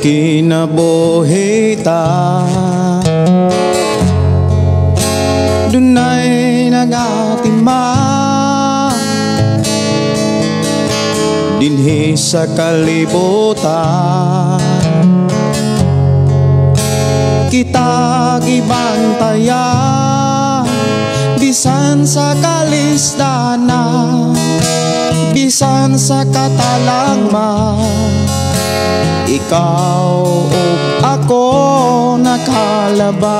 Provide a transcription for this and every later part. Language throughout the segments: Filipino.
kinabuhi ta dunay nagatima dinhi sa kalibutan kita gibantaya bisan sa kalisdana bisan sa katalagma ikaw ug ako nakalabang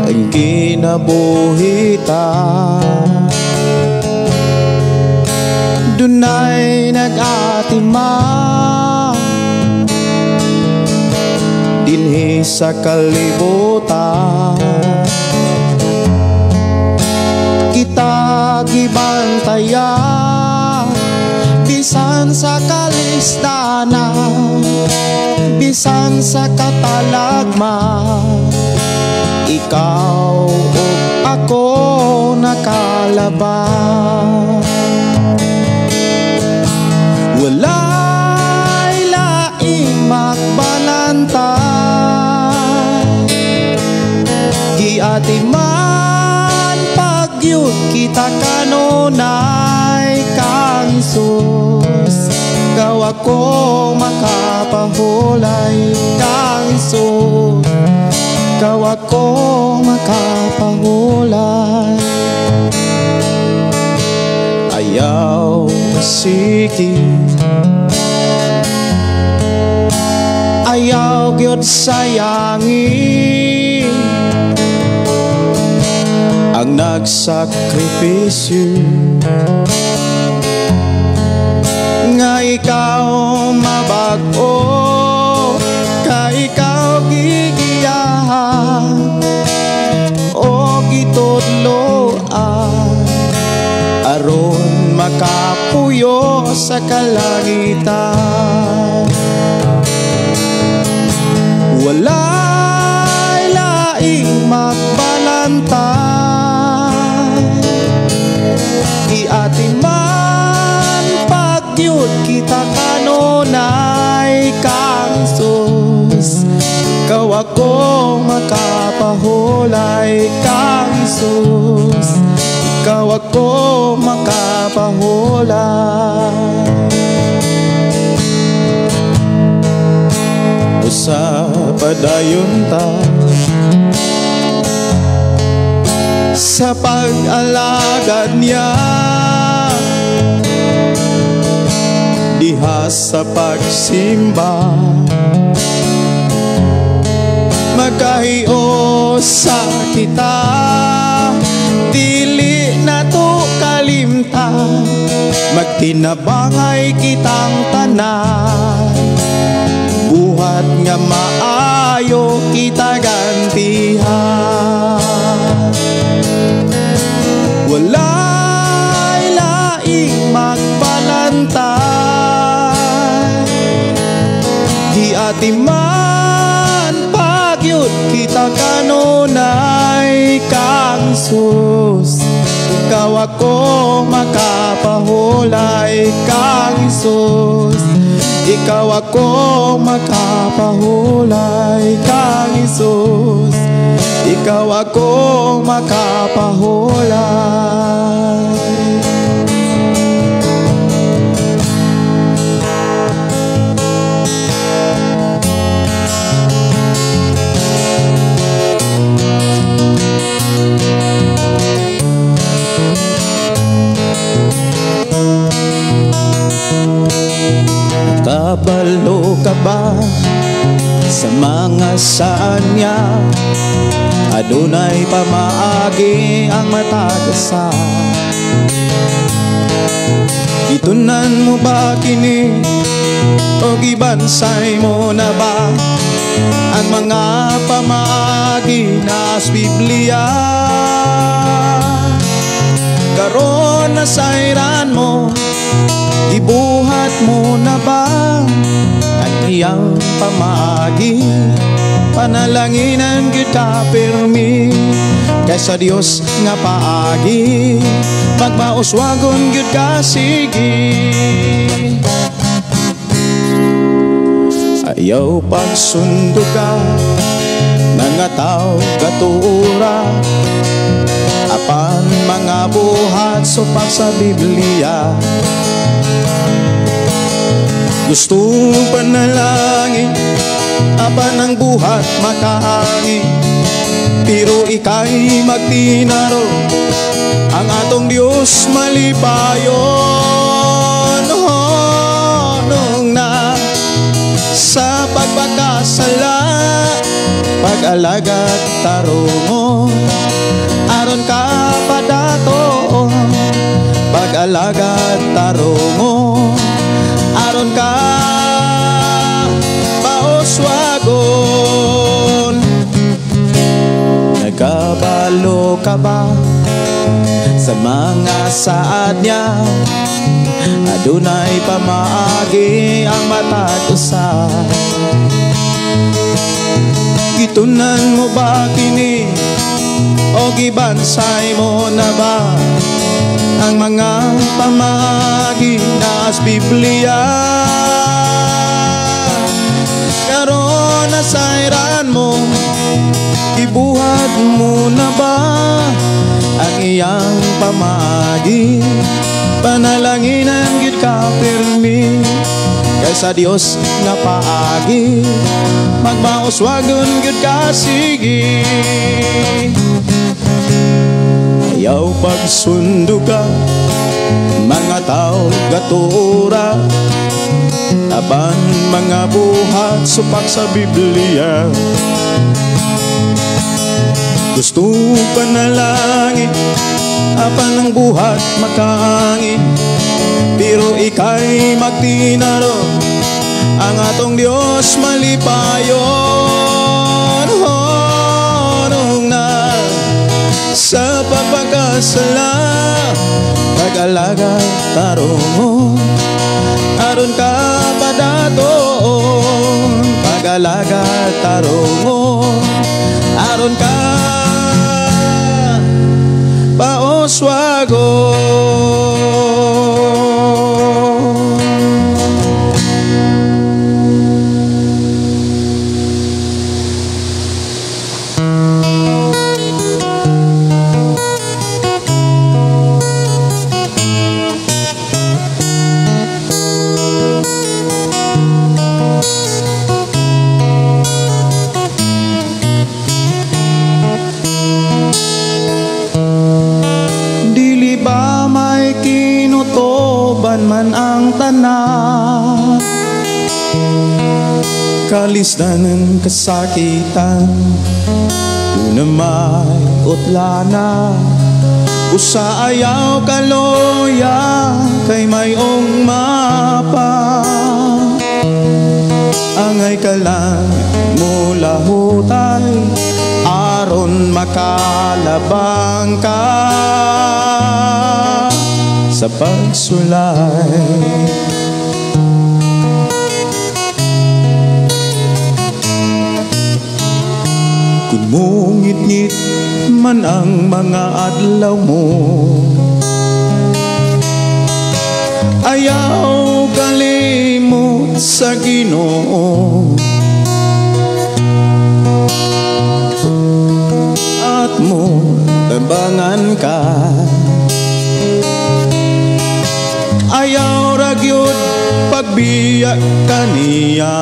ang kinabuhi ta dunay nag-atima dinhi sa kalibutan kita gibantaya bisan sa kalisdana bisan sa katalagma ikaw ug ako nakalabang walay laing makbalantay giatiman pagyud kita kanunay kang Sus ikaw ako makapahulay kang Sus ikaw ako makapahulay ayaw sige ayaw gyud sayangi ang nagsakripisyo nga ikaw mabag-o ka ikaw gigiyahan o gitudloan aron makapuyo sa kalangitan walay laing magbalantay iatiman pagyud kita kanunay kang Sus ikaw ako makapahulay kang Sus ikaw ako makapahulay usa padayon ta sa pag-alagad niya diha sa pagsimba magkahios sa kita dili na to kalimtan magtinabangay kitang tanan buhat nga maayo kita gantihan walay laing magbalantay giatiman pagyud kita kanunay kang Sus ikaw ako makapahulay kang Sus ikaw ako makapahulay kang Sus ikaw ako makapahulay kabalo ka ba sa mga sanya adunay pamaagi ang matagasan itunan mo ba kini o gibansay mo na ba ang mga pamaagi na sa Biblia karon nasayran mo ibuhat mo na ba ang iyang pamaagi panalanginan kita pirmi kaysa Dios nga paagi magmauswagon gyud ka sige Ayaw pagsundo ka mga tao katuura, apan mga buhat supak sa Biblia. Gusto panalangin, apan ang buhat makaangin, pero ika'y magtinaro, ang atong Diyos malipayon. Nung na sa pagpakasala, pag-alagad tarungon, aron ka padato. Pag-alagad tarungon, aron ka paoswagon. Nagkabalo ka ba sa mga saad niya? Adunay pamaagi ang matag usa. Gitunan mo ba kini o gibansay mo na ba ang mga pamaagi na sa Biblia? Karon nasayran mo, ibuhat mo na ba ang iyang pamaagi? Panalanginan gid ka pirmi kaysa Dios nga paagi, magmauswagon gid ka sige. Ayaw pagsundo ka mga tao gatura, aban mga buhat supak sa Biblia. Gusto panalangin, apan ang buhat makaangin, pero ika'y magtinaro, ang atong Diyos malipayon. Nung na sa pagpakasala, pag-alagad tarungon, aron ka padaton. Pag-alagad tarungon, aron ka paoswagon. Man ang tanan, kalisdanan kasakitan, doon na may utlana, usa ayaw kaloya kay mayong mapa. Angay ka lang mula hutay, aron makalabang ka sa pagsulay. Kung mungit-ngit man ang mga adlaw mo, ayaw kalimot sa Ginoo, at mo tabangan ka. Ayaw ragyod pagbiyak kaniya,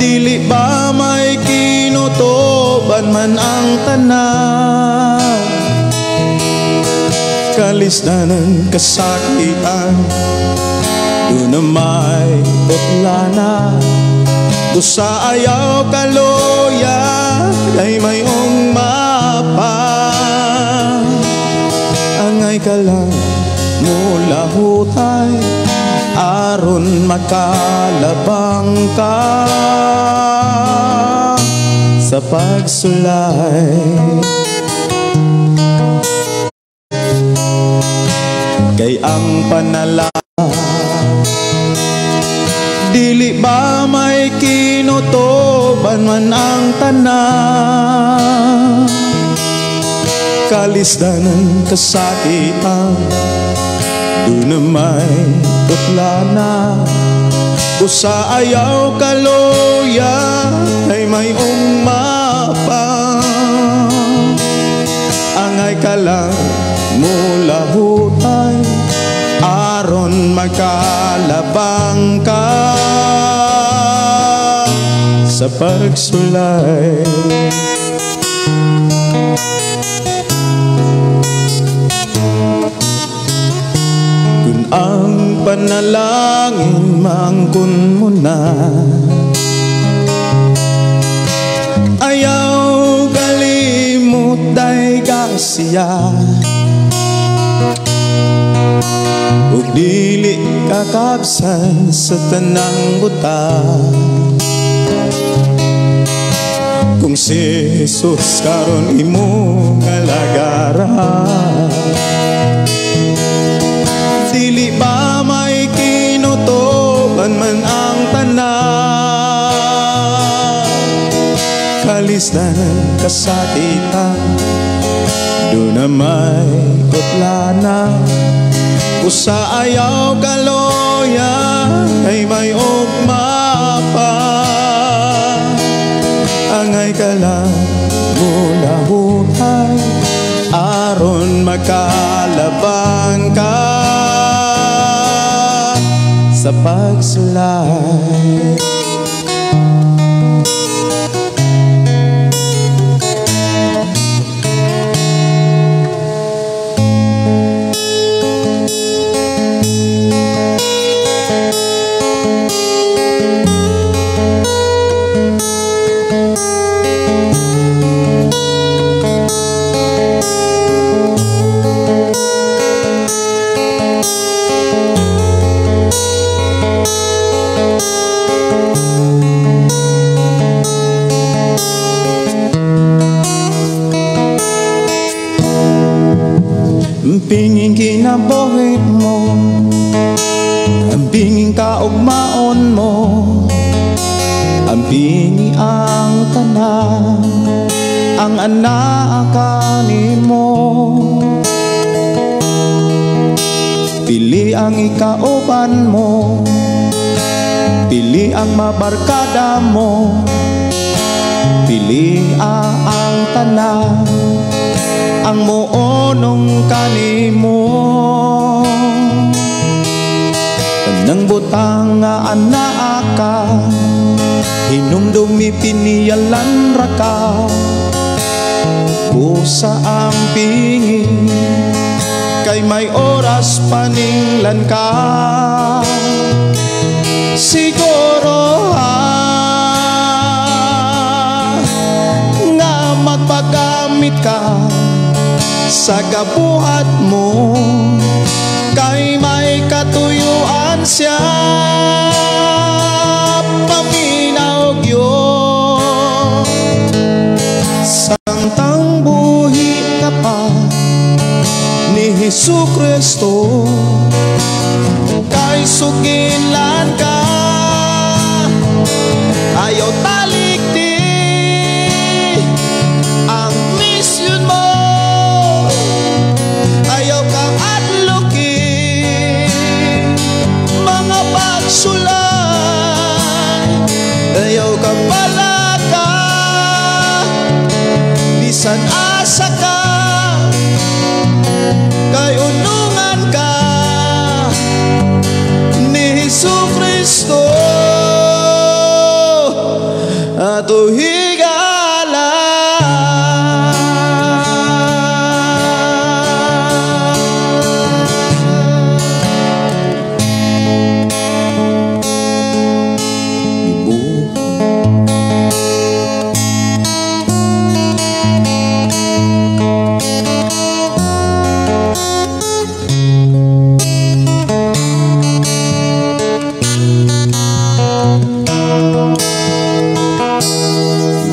dili ba may kinutoban man ang tanan, kalisdanan kasakitan, doon na may utlana, dusa ayaw kaloya kay mayong mapa. Angay ka lang mula hutay, aron makalabang ka sa pagsulay. Kay ang panala, dili ba may kinutoban man ang tanan, kalisdanan kasakitan, doon na may utlana, Usa ayaw kaluya ay may umapa, angay ka lang mula hutay aron magkalabang ka sa pagsulay. Kung ang panalangin mangkon mo na, ayaw kalimot day kasiya, ug dili kakabsan sa tanang butang. Kung si Jesus karon imong kalagaran, dili ba may kinutuban man ang tanan? Kalisdan kasakitan, doon na may kutlana. Usa ayaw kaluya ay may ugma pa, angay ka lang mula hutay aron magkalabang ka sa pagsulay. Pingin kinabuhi mo, ang pingin kaugmaon mo, ang pingi ang tanan, ang anaa nimo. Pili ang ikauban mo, pili ang mabarkada mo, pili ang tanan, ang muonong kanimo. Tanang butang nga anaa ka, hinumdumi piniyalan ra ka. Busa ang pingin, kay may oras paninglan ka. Siguro nga magpagamit ka sa kabuhat mo, kay may katuyuan siya. Paminaw yun, samtang buhi ka pa ni Jesucristo, kay suginlan ka, ayaw talikdi ang misyon mo, ayaw kang adlukin mga pagsulay, ayaw kang palaka, bisan asa ka, kay unungan ka ni Jesucristo ato higala.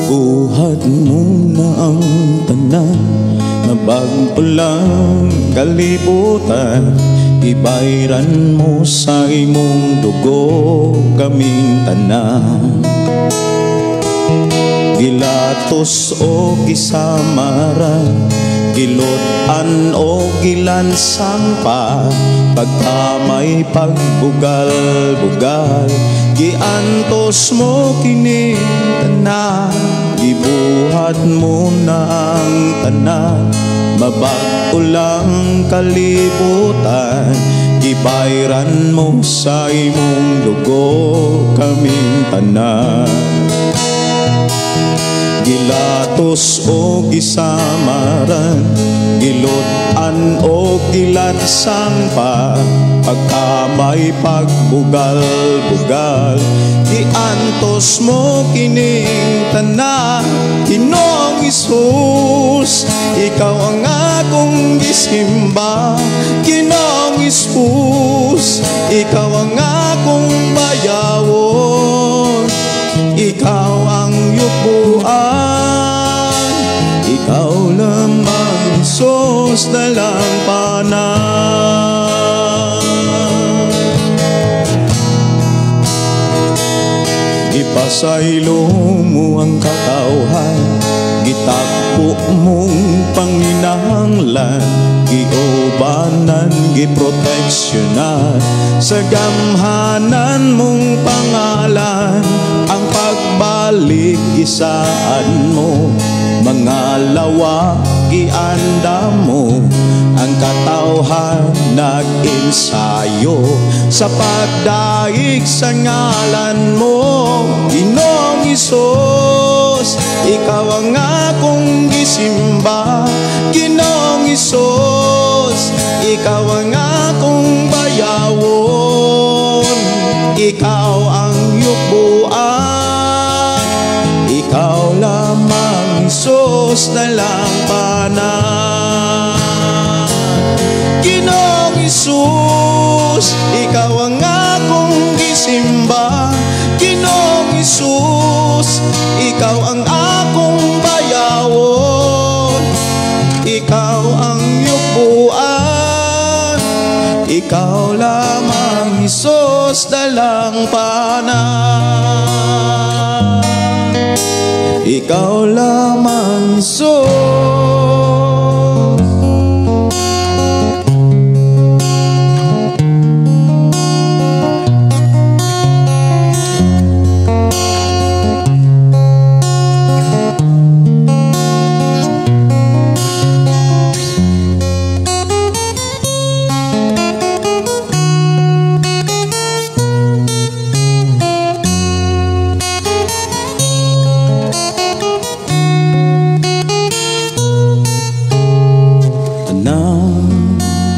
Buhat mo na ang tanan, nabagpulang kalibutan, ibayran mo sa imong dugo kaming tanan. Gilatos o gisamara, Gilutan o gilansang pa, pagka may pagbugal-bugal. Giantos mo kini tanan, gibuhat mo na ang tanan. Mabago lang kalibutan, gibayran mo sa imong dugo kaming tanan. Gilatos o gisamaran, gilutan o gilansang pa, pagka may pagbugal-bugal. Giantos mo kining tanan, Ginoong Hesus, ikaw ang akong gisimba. Ginoong Hesus, ikaw ang akong bayawon. Ikaw ang yubuan, ikaw lamang Hesus dalang panan. Ipasaylo mo ang katawhan, gitakpo mong panginahanglan, giubanan, giproteksyonan, sa gamhanan mong pangalan. Ang pagbalik isaan mo, mga lawa gianda mo, ang katawhan nag-ensayo sa pagdaig sa ngalan mo. Ginoong Hesus, ikaw ang akong gisimba. Ginoong Hesus, ikaw ang akong bayawon. Ikaw ang yubuan, ikaw lamang Hesus dalang panan. Ginoong Hesus, ikaw ang akong gisimba. Ginoong Hesus, ikaw ang akong bayawon. Ikaw ang yubuan, ikaw lamang Hesus dalang panan. Ikaw lamang Hesus.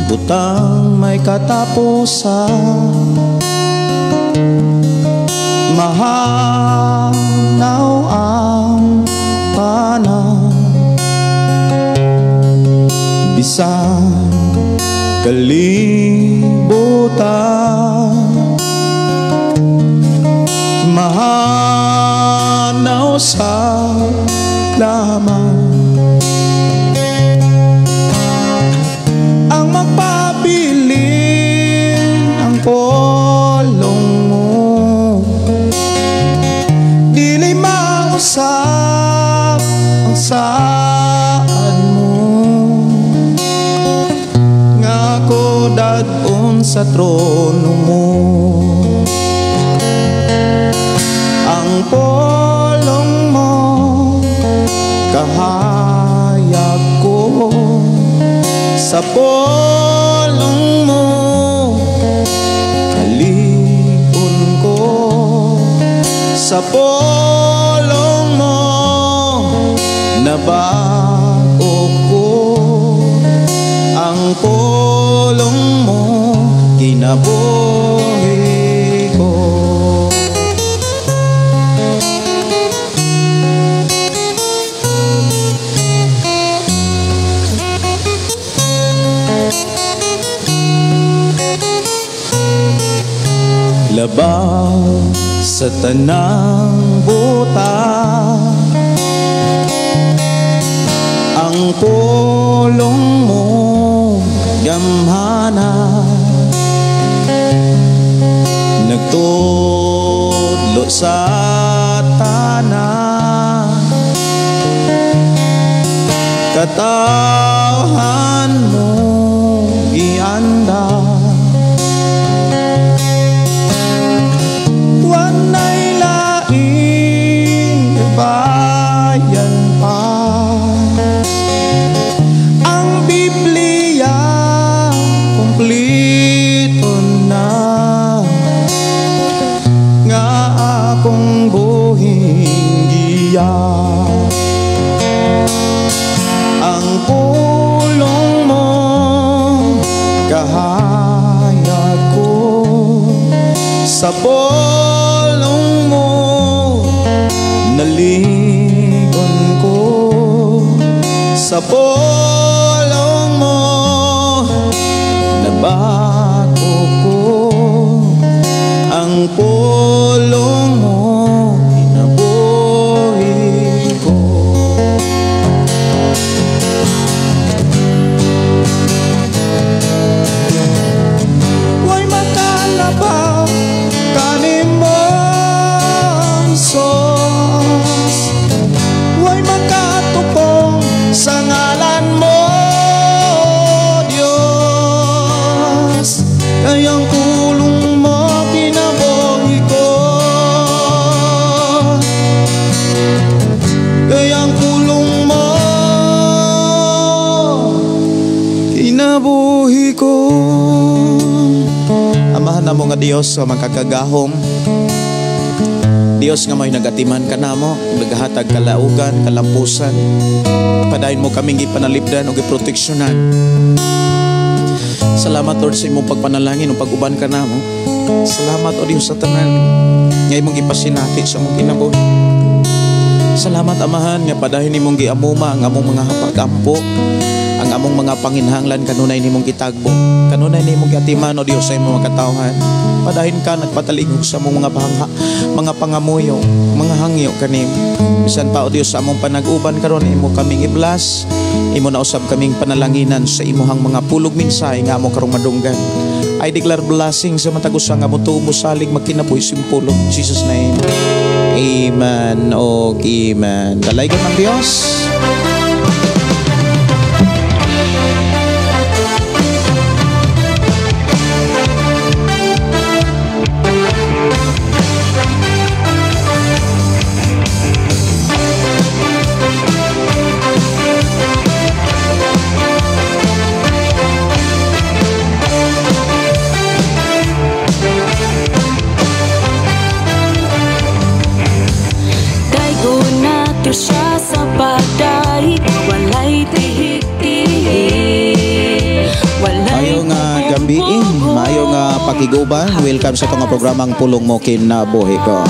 Butang may katapusan, mahanaw ang tanan. Bisan kalibutan, mahanaw sa laman. Ang magpabilin ang polong mo, dili mausap ang saan mo. Ngako dadon sa trono mo, ang polong mo kahayag ko. Sa polong mo kalipon ko, sa polong mo nabago ko. Ang polong mo kinabuhi ko. Labaw sa tanang buta, ang pulong mo gamhana. Nagtudlo sa tanan, katawhan mo gianda. Wanay laing bayan pa ang Biblia kumplito na nga akong buhing giya. Ang pulong mo kahayag ko, sa pulong mo naligon ko, sa pulong mo nabago ko, ang pulong mo inabuhi ko. Huwag makalaba kanimong sos, huwag makatupong sa ngalan mo, Diyos. Kayang pulong mo kinabuhi ko, kayang pulong mo kinabuhi ko. Amahan na mo nga Diyos sa makakagahom, Diyos nga may nagatiman ka na mo, naghatag kalaugan, kalampusan. Padayon mo kaming ipanalipdan o iproteksyonan. Salamat Lord sa imong pagpanalangin o pag-uban ka na mo. Salamat o Diyos sa tanan nga imong ipasinati sa mong kinabuhi. Salamat Amahan nga padayon imong giamuma ang among mga hapagampo, ang among mga panginhanglan kanunay nimong gitagbo, kanunay nimong giatiman o Diyos sa imong mga katawhan. Padahin ka nagpataligog sa among mga mga pangamuyo, mga hangyo kanim. Bisan pa o Diyos sa among panag-uban karon, imo kaming iblas, imo na usab kaming panalanginan sa imuhang mga pulog minsay nga amo karong madunggan. I declare blessing sa matag usa nga motuo mo salig magkinabuhi simpulong. In Jesus name. Amen o amen. Dalaygon ng Diyos. Siya sa paday, walay tihik-tihik, mayo nga gabi, mayo nga pakiguban. Welcome sa itong programang Pulong Mo Kinabuhi Ko.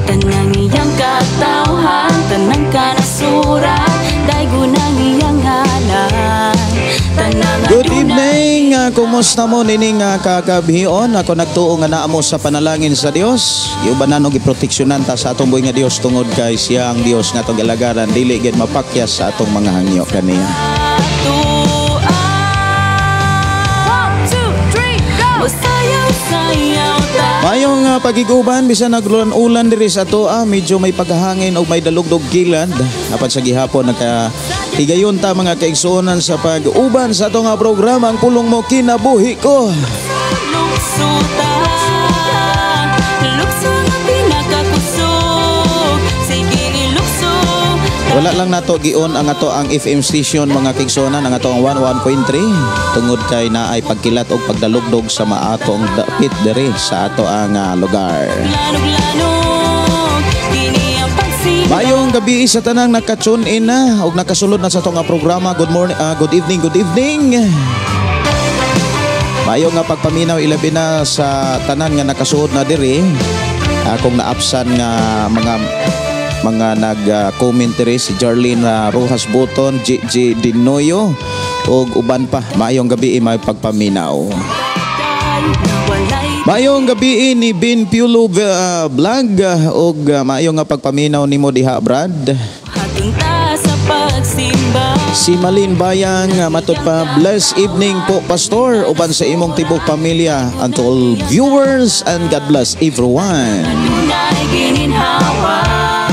Tanang iyang katawhan, tanang kanasuran, daygo nang iyang halan. Good evening, kumusta mo nining kagabion? Ako nagtuo nga naamo sa panalangin sa Dios. Iubanan og iproteksyonan ta sa atong buhi nga Dios tungod kay siyang Dios nga atong ilagaran, dili gid mapakyas sa atong mga hangyo kaniya. 1, 2, 3, go! Sayaw ta. Mayong pagiguban bisan nagrulan-ulan diri sa atoa, medyo may paghahangin o may dalugdog kilad. Apan sa gihapon higayon ta mga kaigsuonan sa pag-uban sa atong programang Pulong Mo Kinabuhi Ko. Wala lang nato gion ang ato ang FM station mga kaigsuonan, ang ato ang 101.3 tungod kay naay pagkilat og pagdalugdog sa maatong dapit diri sa ato ang lugar. Mayong gabi sa tanang naka-tune in na o nakasulod na sa itong programa. Good morning, good evening, good evening. Mayong nga pagpaminaw ilabi na sa tanan nga nakasuod na diri. Akong naapsan nga mga nag-commentary si Jarlene Rojas Boton, J.J. Dinoyo o uban pa. Mayong gabi may pagpaminaw. Mayong gabi ni Ben Piolo Vlog og mayong nga pagpaminaw nimo diha Brad. Si Malin Bayang matud pa, blessed evening po Pastor uban sa imong tibok pamilya and to all viewers, and God bless everyone.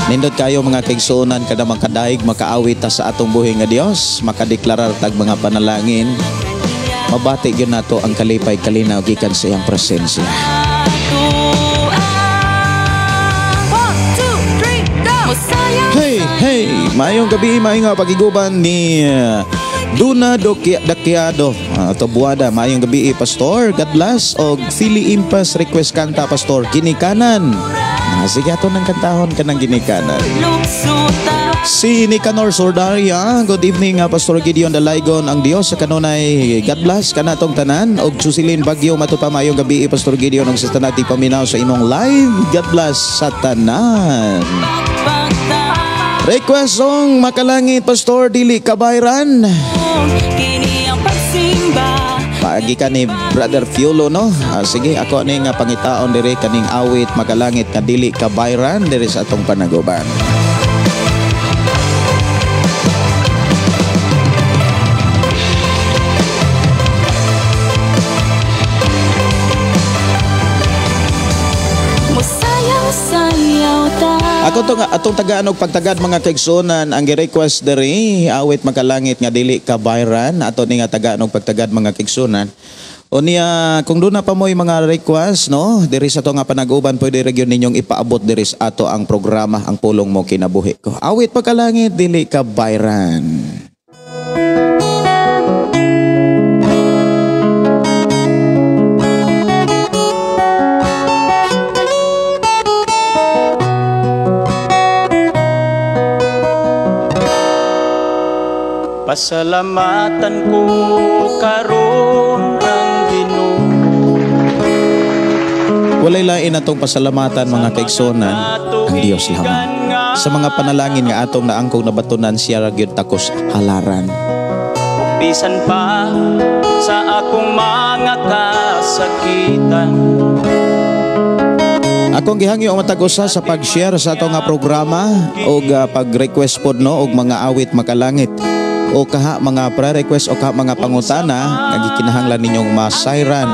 Nindot kayo mga kaigsunan kada makadaig makaawit ta sa atong buhi nga Dios, makadeklarar tag mga panalangin. Mabati gyud nato ang kalipay kalinaw gikan sa iyang presensya. Hey, mayong gabi, mayong pagiguban ni Duna Dakiado ato buwada. Mayong gabi, Pastor. God bless. Og Philly Impas request kanta, Pastor. Ginikanan. Sige ato ng kantahon ka ng ginikanan. Si Nicanor Sordaria, good evening Pastor Gideon Dalaygon, ang Dios sa kanunay. God bless kanatong tanan. Og Susilin Bagyo matupa mayong gabi, Pastor Gideon, og sa tanati paminaw sa imong live. God bless sa tanan. Request song Makalangit, Pastor Dili Kabayran. Paagi ka ni Brother Fiolo, no? Sige, ako ni nga pangitaon diri kaning awit Makalangit nga Dili Kabayran diri sa atong panaguban. Ako to nga atong tagaan og pagtagad mga kaigsunan ang gi-request diri awit Makalangit nga Dili Kabayran. Ato ni nga tagaan og pagtagad mga kaigsunan. O niya kung doon na pa mo'y mga request, no, diri sa to nga panaguban pwede region ninyong ipaabot diri sa ato ang programa ang pulong mo kinabuhi ko. Awit Makalangit Dili Kabayran. Pasalamatan ko karon ang Ginoo. Walay lain atong pasalamatan mga kaigsunan ang Dios lamang. Sa mga panalangin nga atong naangkong nabatunan siya ra gyud takos halaran. Bisan pa sa akong mga kasakitan. Akong gihangyo ang matag-usa sa pag-share sa atong nga programa og pag-request pod no og mga awit Makalangit. O kaha mga pre-request o kaha mga pangutana nga gikinahanglan ninyong masayran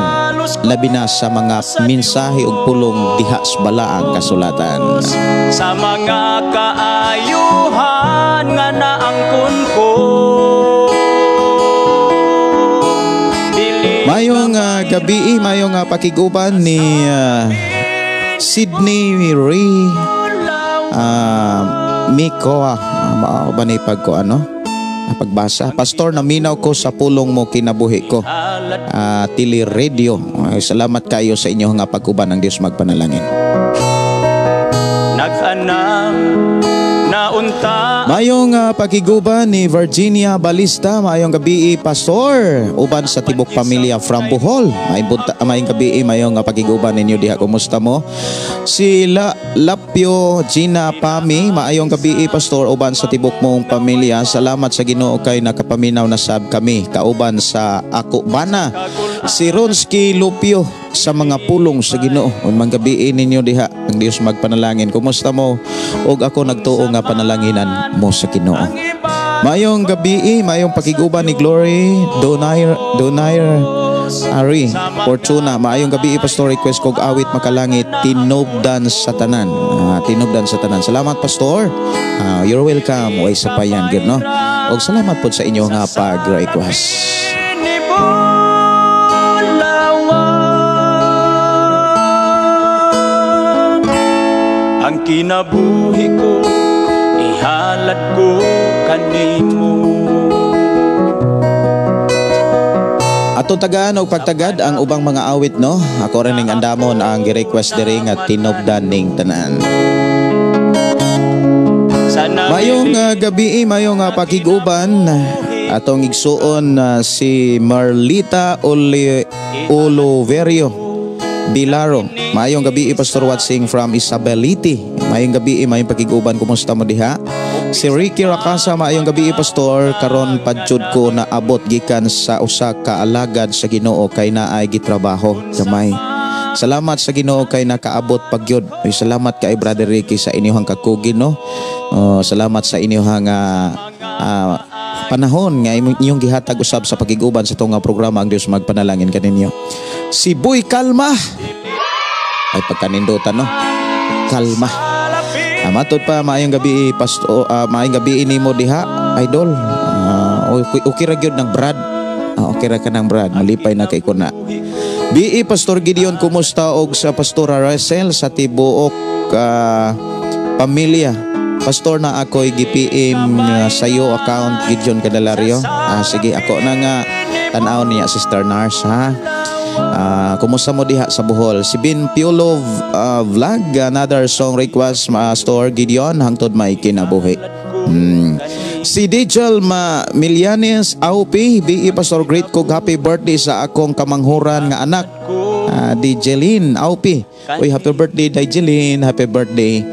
labi na sa mga mensahe ug pulong diha sa balaang kasulatan. Sa mga kaayuhan nga naangkon ko. Mayong gabi, mayong pakiguban ni Sydney Ray Miko banay pagko ano pagbasa. Pastor, naminaw ko sa pulong mo kinabuhi ko. Tili Radio. Salamat kayo sa inyo nga pagkuban ng Diyos magpanalangin. Nag-anam na unta. Mayong pakiguban ni Virginia Balista. Mayong gabi, Pastor. Uban sa tibok pamilya from Bohol. Mayong gabi, mayong pakiguban ninyo diha. Kumusta mo? Si Lapio Gina Pami, maayong gabi Pastor, uban sa tibok mong pamilya. Salamat sa Ginoo kay nakapaminaw na sab kami kauban sa ako bana. Si Ronski Lupio sa mga pulong sa Ginoo. Mga gabi ninyo diha ang Dios magpanalangin. Kumusta mo? Og ako nagtuo nga panalanginan mo sa Ginoo. Mayong gabi, mayong pakiguban ni Glory Donaire Ari Fortuna. Maayong gabi Pastor, request kog awit Makalangit Tinubdan sa tanan. Tinubdan sa tanan. Salamat Pastor. You're welcome. Way sa payan gid no. Og salamat po sa inyo nga pag-request. Ang kinabuhi ko ihalad ko kanimo. Atong tagaan og pagtagad ang ubang mga awit no. Ako rin ning andamon ang gi-request diri nga tinubdan ning tanan. Mayong gabi, mayong pakiguban atong igsuon si Marlita Oliverio Bilaro. Mayong gabi Pastor watching from Isabelite. Mayong gabi, mayong pakiguban, kumusta mo diha? Si Ricky Rakasa, maayong gabi Pastor, karon padjud ko na abot gikan sa usa ka alagad sa Ginoo kay naay gitrabaho gamay. Salamat sa Ginoo kay nakaabot pagyud. Salamat kay Brother Ricky sa inyong kakugin no. Salamat sa inyong panahon nga inyong gihatag usab sa pagiguban sa tunga programa ang Dios magpanalangin kaninyo. Si Boy Kalma ay pagkanindutan no. Kalma. Matod pa maayong gabi pasto, maayong gabi nimo diha idol. Okay ra gyud ng Brad. Okay ra ka ng Brad, malipay na kay kuna. BE Pastor Gideon, kumusta og sa Pastora Russell sa tibuok pamilya? Pastor na ako'y GPM sayo account Gideon Candelario. Sige ako na nga tanaw niya Sister Nars ha. Kumusta mo diha sa Bohol? Si Bin Piolo vlog, another song request Pastor Gideon hangtod may kinabuhi. Si Dijal Milianes Aupi, BE Pastor great kog happy birthday sa akong kamanghuran nga anak. Dijelin Aupi. Uy, happy birthday Dijelin, happy birthday.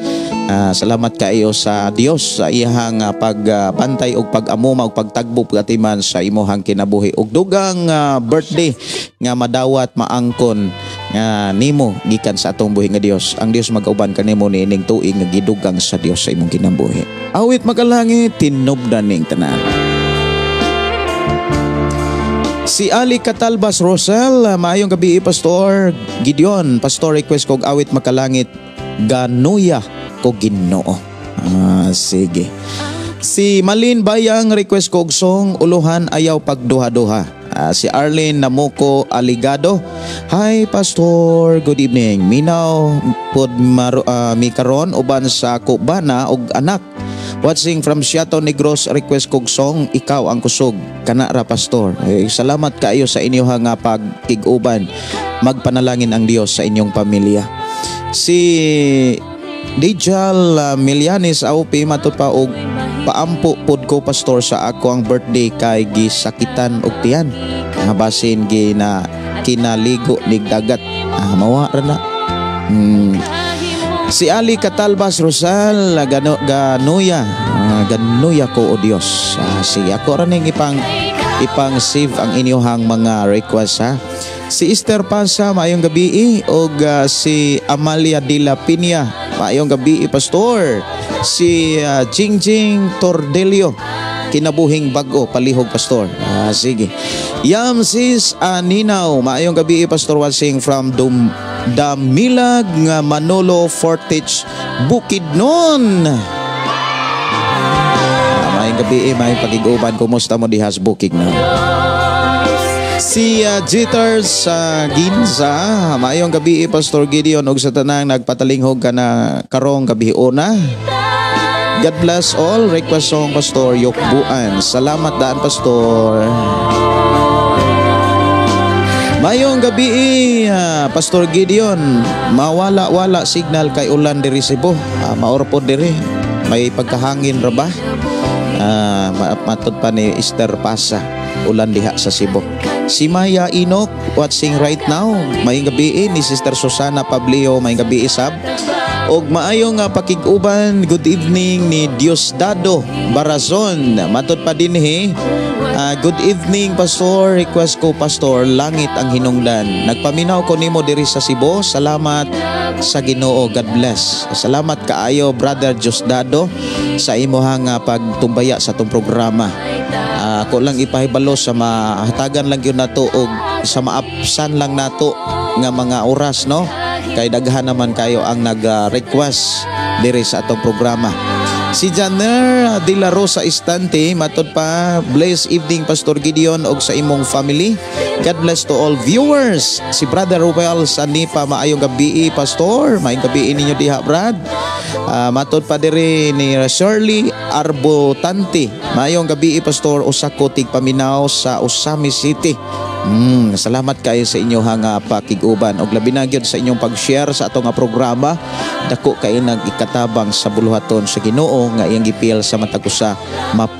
Salamat kaayo sa Dios sa iyang pagbantay og pag-amuma og pagtagbo pagatiman sa imuhang kinabuhi ug dugang birthday nga madawat maangkon nga nimo gikan sa atong buhi nga Dios. Ang Dios mag-uban kanimo niining tuig nga gidugang sa Dios sa imong kinabuhi. Awit magalangit tinubdan ning tanan. Si Ali Catalbas Rosel, maayong gabi Pastor Gideon. Pastor request kog awit makalangit Ganuya ko Ginoo. Sige. Si Malin Bayang request kog song Uluhan Ayaw Pagduha-duha. Si Arlene Namuko Aligado. Hi Pastor, good evening. Minaw pod mi karon uban sa kubana og anak. Watching from Seattle Negros, request kog song Ikaw ang Kusog. Kana ra Pastor. Salamat kaayo sa inyo nga pagkig-uban. Magpanalangin ang Dios sa inyong pamilya. Si Dijal Milianes Aupi matod pa og paampo pod ko Pastor sa ako ang birthday kay gisakitan og tiyan. Basin gina kinaligo nig dagat. Mawa ra na. Si Ali Catalbas Rosal Ganuya. Ganuya ko o Dios. Sige ako ra ning ipang save ang inyong mga request ha. Si Esther Pasa, maayong gabi og si Amalia de la Piña, maayong gabi Pastor. Si Jingjing Tordelio, kinabuhing bago palihog Pastor. Sige. Yam sis Ninaw, maayong gabi Pastor, watching from Damilag nga Manolo Fortich Bukidnon. Maayong gabi maayong pagig-uban, kumusta mo dihas Bukidnon? Si Jitters Ginza, maayong gabi Pastor Gideon og sa tanang nagpatalinghog ka na karong gabi una. God bless all. Request song Pastor Yokbuan. Salamat daan Pastor. Maayong gabi Pastor Gideon. Mawala-wala signal kay ulan diri Cebu. Maorpod diri. May pagkahangin ra ba? Matod pa ni Esther Pasa, ulan diha sa Cebu. Si Maya Inok watching right now. Maayong gabi ni Sister Susana Pablio, maayong gabi sab. Og maayong pakig-uban, good evening ni Diosdado Barazon. Matod pa din good evening Pastor, request ko Pastor, langit ang hinungdan. Nagpaminaw ko nimo diri sa Cebu. Salamat sa Ginoo, God bless. Salamat kaayo Brother Diosdado sa imong pagtumbaya sa tong programa. Ako lang ipahibalo sa mahatagan lang yun nato og sa maapsan lang nato nga mga oras no, kay daghan naman kayo ang nag-request diri sa atong programa. Si Janer de la Rosa Estante, matod pa, blessed evening Pastor Gideon og sa imong family. God bless to all viewers. Si Brother Ruel Sanipa, maayong gabi Pastor, maayong gabi ninyo diha Brad. Matod pa diri ni Shirley Arbotante, maayong gabi Pastor, usa ko tigpaminaw sa Usami City. Salamat kayo sa inyong pakig-uban og labi na gyud sa inyong pag-share sa atong programa. Dako kayo nag-ikatabang sa buluhaton sa Ginoo nga iyang gipil sa matag usa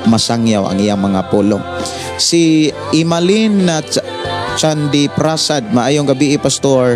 masangyaw ang iyang mga pulong. Si Imalin Chandi Prasad, maayong gabi Pastor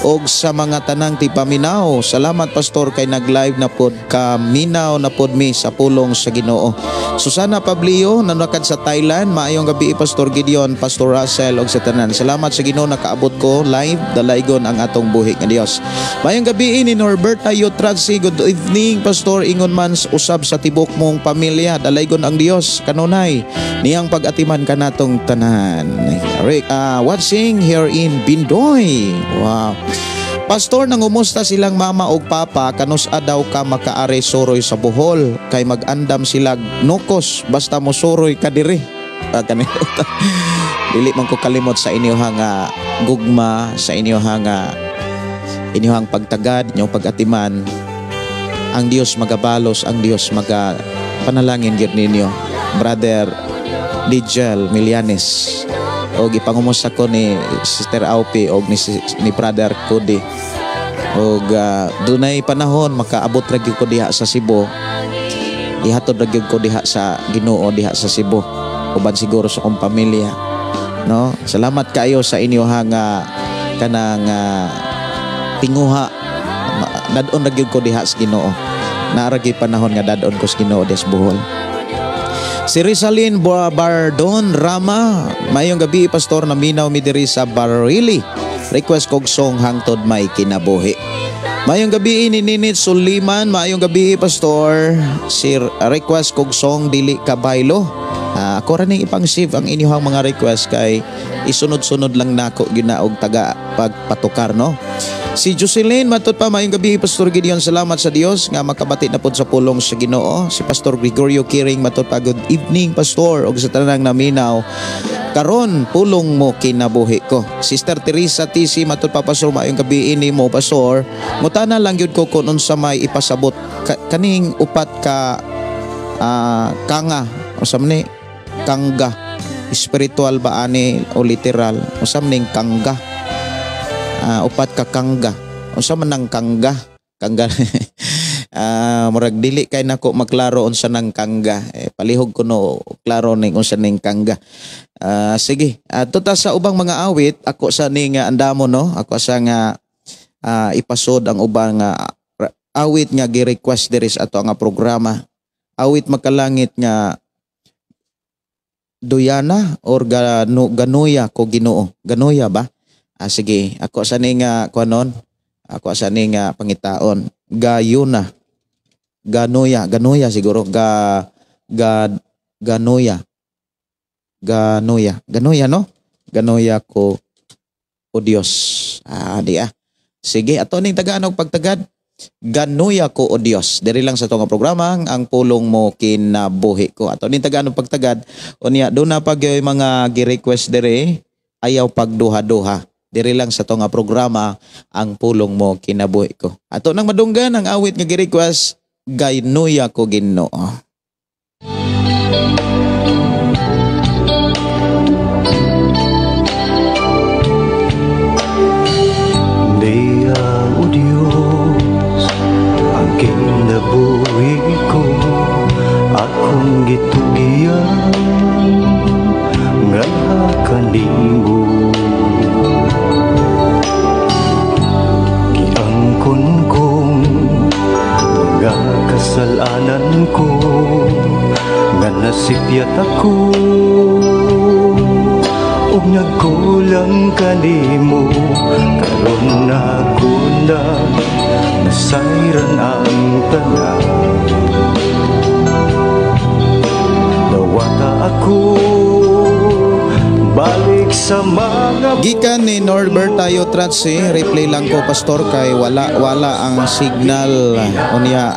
og sa mga tanang tipaminaw. Salamat Pastor kay nag-live na pod ka minaw na pod mi sa pulong sa Ginoo. Susana Pablio nanakad sa Thailand, maayong gabi Pastor Gideon, Pastor Russell og sa tanan. Salamat sa Ginoo nakaabot ko live dalaygon ang atong buhi nga Dios. Maayong gabi ni Norberta Yotradsi, good evening Pastor, ingon man usab sa tibok mong pamilya, dalaygon ang Dios kanunay niyang pag-atiman kanatong tanan. Watching here in Bindoy. Wow. Pastor, nangumusta silang mama o papa kanus adaw ka makaari suroy sa Bohol kay mag-andam sila nukos basta mo suroy ka diri. Dili man ko kalimot sa inyohang gugma, sa inyohang pagtagad, inyong pag-atiman. Ang Dios magabalos, ang Dios panalangin gyud ninyo. Brother Digel Milianes, o ipangumusta ko ni Sister Aupi o ni Brother Cody. O dunay panahon makaabot ra gyud ko diha sa Cebu. Ihatod ra gyud ko diha sa Ginoo diha sa Cebu. Uban siguro sa akong pamilya. No? Salamat kayo sa inyohang kanang tinguha. Dadon ra gyud ko diha sa Ginoo. Naara gyud panahon nga dadon ko sa Ginoo des Bohol. Si Rizalyn Bardon Rama, mayong gabi pastor, naminaw mi diri sa Barili. Request kog song hangtod may kinabuhi. Mayong gabi ni Ninit Suliman, mayong gabi pastor. Si request kog song dili ka baylo. Ako ra ning ipang-save ang inyong mga request kay isunod-sunod lang nako ginaog taga pagpatukar, no? Si Jocelyn matud pa, mayong gabi Pastor Gideon, salamat sa Dios nga makabati na pud sa pulong sa Ginoo. Si Pastor Gregorio Kiring matud pa, good evening pastor og sa tanang naminaw karon pulong mo kinabuhi ko. Sister Teresa TC matud pa pastor, mayong gabi ini mo pastor. Mutana lang gyud ko kung unsa may ipasabot kaning upat ka kanga o samni kangga, spiritual ba ani o literal o samning kangga. Upat ka kangga. Unsa man nang kangga? Kangga. Murag dili kay nako maklaro unsa nang kangga. Palihog ko no klaro ning unsa ning kangga. Sige. Tuta sa ubang mga awit, ako sa ning andamo no. Ako sa nga ipasod ang ubang awit nga gi-request diri sa ato nga programa. Awit makalangit nga Doyana or Ganuya ko Ginoo. Ganuya ba? Sige, ako sa ning kuanon, ako sa ning pangitaon. Gayuna. Ganuya siguro. Ganuya no? Ganuya ko o Dios. Sige, ato ning tagaan og pagtagad. Ganuya ko o Dios. Diri lang sa tong programa ang pulong mo kinabuhi ko. Ato ning tagaan og pagtagad. Unya do na pag mga gi-request diri, ayaw pagduha-duha. Diri lang sa to nga programa ang pulong mo kinabuhi ko. Ato nang madunggan ang awit nga gi-request, Ganuya ko Ginoo. Dia o Dios, ang kinabuhi ko, akong gitugiyan, ngayha kanimo. Kasalanan ko nga nasipyat ako ug nagkulang kanimo, karon ako na nasayran ang tanan. Nawata ako balik sa mga gikan ni Norbert tayo Tratsi, replay lang ko pastor kay wala ang signal unya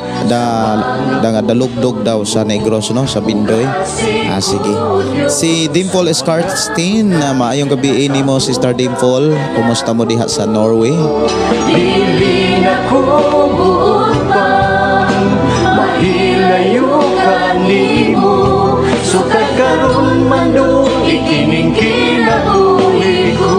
dalugdog daw sa Negros no, sa Bindoy. Sige. Si Dimple Skarstein, maayong gabi ini mo Sister Dimple. Kumusta mo diha sa Norway? Dili na ko buot pa mahilayo kanimo, sukad karon man do ikining kinabuhi ko.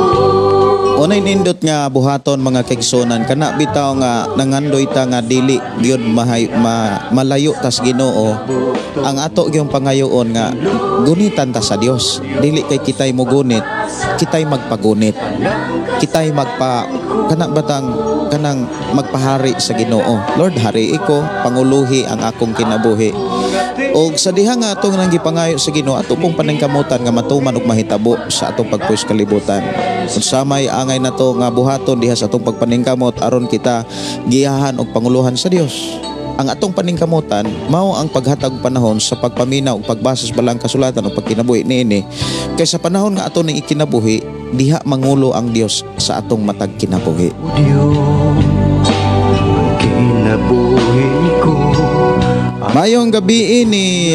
Unay nindot nga buhaton mga kaigsonan, kana bitaw nga nangandoy ta nga dili gyud malayo tas Ginoo. Ang ato gyung pangayoon nga gunitan ta sa Dios. Dili kay kitay mo gunit, kitay magpagunit. Kitay kanang magpahari sa Ginoo. Lord, hari ko, panguluhi ang akong kinabuhi. O sa diha nga atong nang gipangayo sa Ginoo, ato pong paningkamutan nga matuman og mahitabo sa atong pagpuyo sa kalibutan. Unsa may angay nato nga buhaton diha sa atong pagpaningkamot aron kita giyahan og panguluhan sa Dios. ang atong paningkamutan mao ang paghatag og panahon sa pagpaminaw ug pagbasa sa balang kasulatan ug pagkinabuhi niini, kay sa panahon nga ato ning ikinabuhi diha mangulo ang Dios sa atong matag kinabuhi. Diyos, ang kinabuhi ko. Mayong gabi ni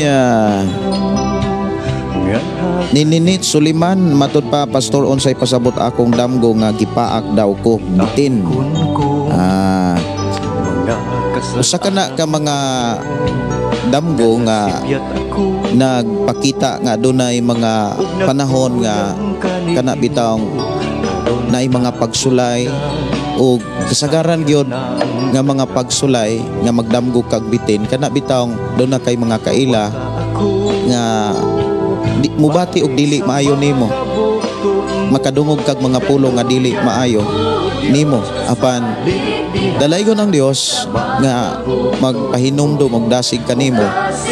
Ninit Suliman, matud pa pastor, unsay pasabot akong damgo nga gipaak daw ko bitin. Usa kana ka mga damgo nga nagpakita nga dunay mga panahon nga kana bitawng naay mga pagsulay o kasagaran gyud nga mga pagsulay nga magdamgo kag bitin kana bitawng doon na kay mga kaila nga mubati og dili maayo nimo, makadungog kag mga pulong nga dili maayo nimo, apan dalaygon ang Dios nga magpahinumdum og dasig kanimo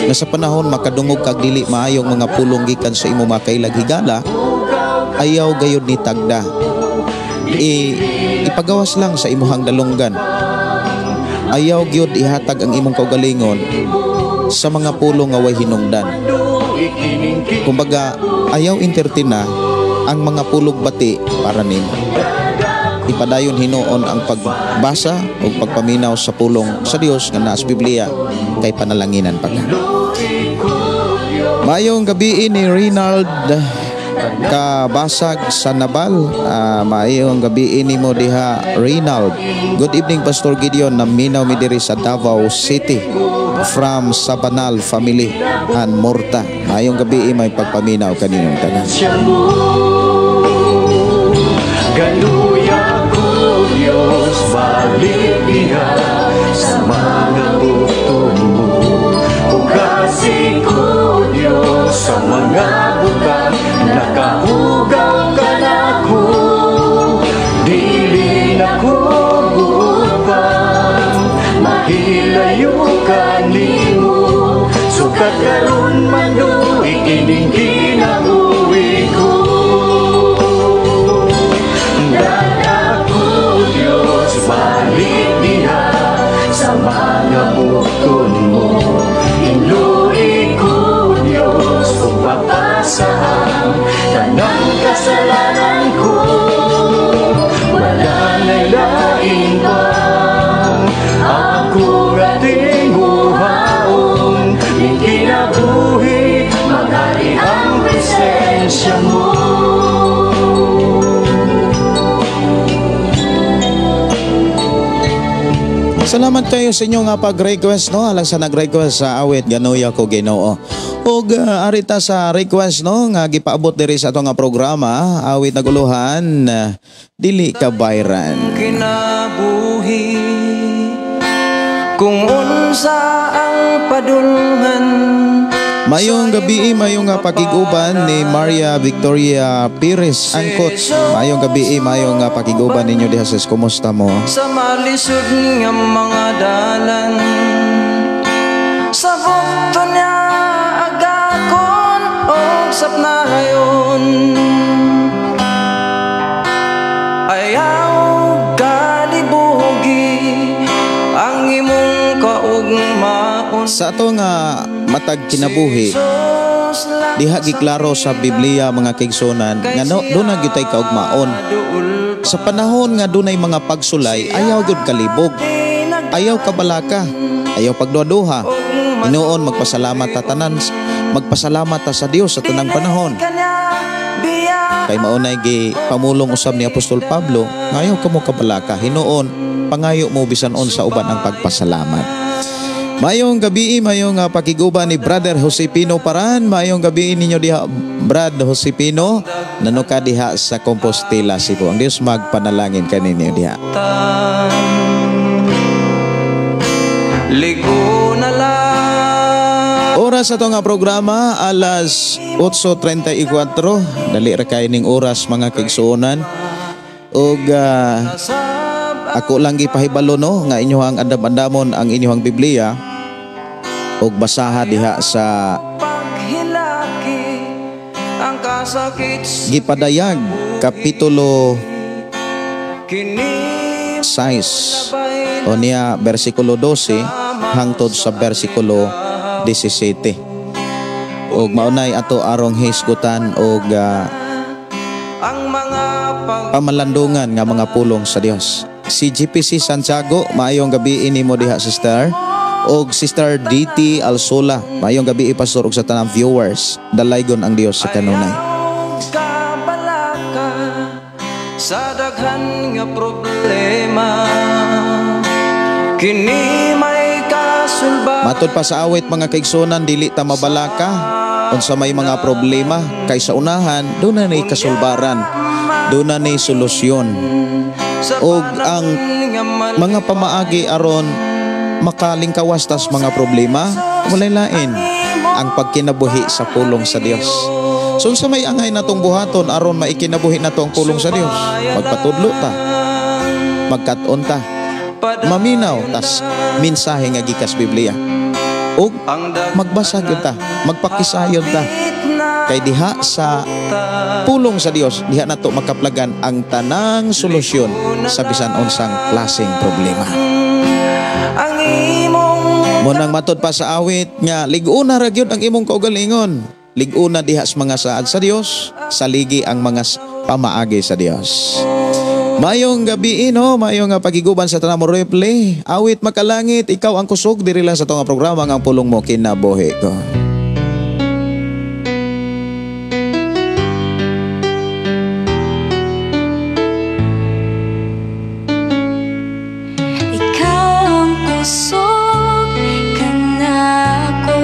nga sa panahon makadungog kag dili maayong mga pulong gikan sa imo makailag higala, ayaw gayud ni tagda. Ipagawas lang sa imuhang dalunggan. Ayaw gyud ihatag ang imong kaugalingon sa mga pulong nga way hinungdan. Kumbaga, ayaw entertina ang mga pulog bati para nimo. Ipadayon hinuon ang pagbasa o pagpaminaw sa pulong sa Dios nga naa sa Biblia kay panalanginan pa ka. Mayong gabi ni Rinald Kabasag sa Nabal. Mayong gabi ni mo diha Rinald. Good evening Pastor Gideon, naminaw mi diri sa Davao City from Sabanal family and Morta. Mayong gabi may pagpaminaw kaninong tanan. Galuya ko Diyos, balik niya sa mga butong mo. Ugasi ko Diyos sa mga butang, nakahugaw ka na ko. Dili na ko buupan, mahilayo ka nimo. Sukat karon man do, ikining kinabuhi ko. Balik niya sa mga bukod mo. Inuwi ko Diyos kung papasahan tanang kasalanan ko. Wala na'y lain pa ako ating uhaon. Yung kinabuhi, maghari ang presensya mo. Salamat kayo sa inyo nga pag-request, no? Alang sa nag-request sa awit Ganuya ko Ginoo. Og arita sa request, no, nga gipaabot diri sa ato nga programa, awit naguluhan, dili ka bayran. Kinabuhi kung unsa ang padulngan. Mayong gabi, mayong nga pakiguban ni Maria Victoria Pires Angkot. Mayong gabi, mayong nga pakiguban ninyo diha sis, kumusta mo? Sa malisod nga mga dalan, sa bukto niya agakon o sapnayon. Ayaw kalibugi ang imong kaugmaon. Sa ato nga matag kinabuhi, diha giklaro sa Biblia mga kaigsunan nga doon na gyud tay kaugmaon. Sa panahon nga dunay mga pagsulay, ayaw gyud kalibog, ayaw kabalaka, ayaw pagduha-duha. Hinuon magpasalamat ta tanan, magpasalamat ta sa Dios sa tanang panahon. Kay maunay gi pamulong usab ni Apostol Pablo, ayaw kamo kabalaka, hinuon pangayo mo bisan unsa uban ang pagpasalamat. Mayong gabi, mayong pakiguban ni Brother Josepino Paran. Mayong gabi ninyo diha, Brad Josepino, nanuka diha sa Compostela, Cebu. Ang Diyos magpanalangin kaninyo diha. Ligo na lang. Oras sa nga programa, alas 8:34. Dali ra kay ning oras mga kaigsuonan. Og ako lang gipahibalo, no, nga inyohang andam-andamon ang inyohang Biblia og basaha diha sa Gipadayag kapitulo 6 o niya versikulo 12 hangtod sa bersikulo 17. Og maunay ato arong hisgutan og ang mga pamalandungan nga mga pulong sa Dios. Si GPC Santiago, maayong gabi nimo diha sister. Og Sister DT Alsola, maayong gabi pastor og sa tanang viewers. Dalaygon ang Dios sa kanunay. kabalaka sa daghan nga problema kini may kasulba. Matod pa sa awit mga kaigsunan, dili ta mabalaka unsa may mga problema, kay sa unahan doon na nay kasulbaran, doon na nay solusyon. Og ang mga pamaagi aron makalingkawas tas mga problema, walay lain ang pagkinabuhi sa pulong sa Dios. So sa may angay natong buhaton aron maikinabuhi nato ang pulong sa Dios, magpatudlo ta, magkat-on ta, maminaw tas mensahe nga gikas Biblia. Og magbasa gyud ta, magpakisayon ta, kay diha sa pulong sa Dios diha nato makaplagan ang tanang solusyon sa bisan unsang klaseng problema. Ang imong Munang matod pa sa awit nga lig-una ra gyud ang imong kaugalingon, lig-una diha sa mga saad sa Dios, saligi ang mga pamaagi sa Dios. Mayong gabi mayong pagiguban sa tanang mo replay. Awit makalangit, ikaw ang kusog diri lang sa tong programa nga pulong mo kinabuhi ko. Ikaw ang kusog kanako,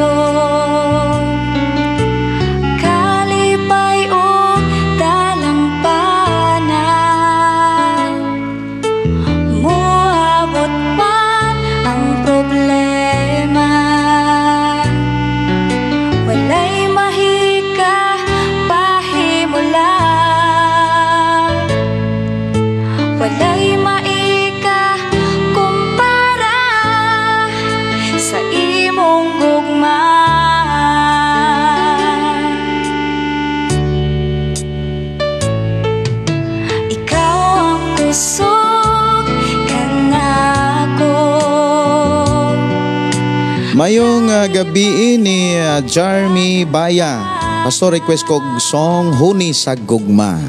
kalipay o dalampanan, moabot man ang problema, walay mahika pahimulan, walay maika kumpara sa imong gugma. Ikaw ang kusog kanako. Mayong gabi ni Jarmy Baya. Pastor request kog song Huni sa Gugma.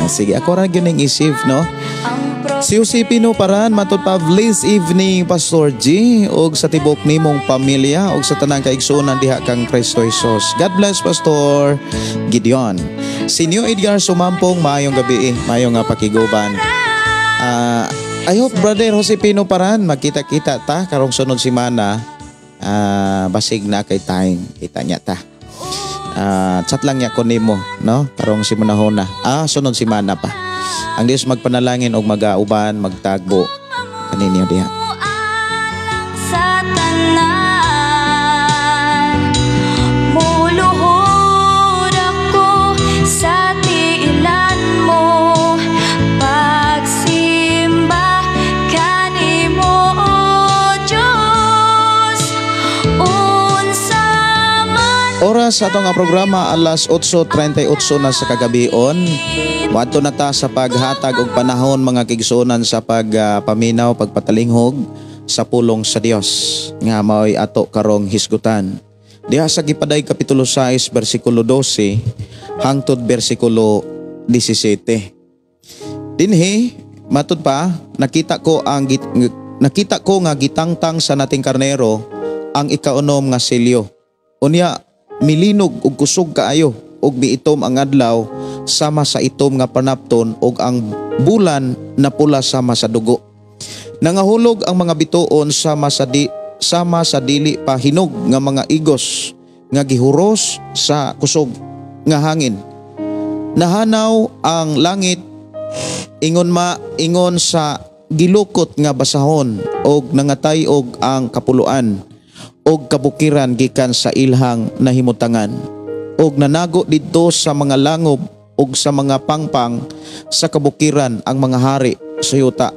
Sige, ako ra gyud ning isip no. Si Josepino Paran matod pa blessed evening Pastor G og sa tibok nimong pamilya og sa tanang kaigsuonan diha kang Kristo Jesus. God bless Pastor Gideon. Si New Edgar Sumampong, maayong gabi, maayong pakiguban. I hope Brother Josepino Paran magkita-kita ta karong sunod semana. Basig na kay time kita niya ta. Chat lang niya ko nimo no karong simanahon na. Sunod semana pa. Ang Dios magpanalangin og magauban, magtagbo kaninyo diha. Alang sa tanan, muluhod ako sa tiilan mo, pagsimba kanimo o Diyos, unsa man. Oras sa atong programa alas 8:38 na sa kagabion. Wato na ta sa paghatag og panahon mga kigsunan sa pagpaminaw, pagpatalinghog sa pulong sa Dios nga mao'y ato karong hisgutan. Diha sa Gipaday kapitulo 6 bersikulo 12 hangtod bersikulo 17. Dinhi matud pa nakita ko nga gitangtang sa nating karnero ang ikaunom nga selyo. Unya milinog ug kusog kaayo ug miitom ang adlaw sama sa itom nga panapton ug ang bulan na pula sama sa dugo. Nangahulog ang mga bituon sama sa dili pa hinog nga mga igos nga gihuros sa kusog nga hangin. Nahanaw ang langit ingon sa gilukot nga basahon og nangatay og ang kapuluan og kabukiran gikan sa ilhang nahimutangan og nanago didto sa mga langob ug sa mga pangpang sa kabukiran ang mga hari sa yuta,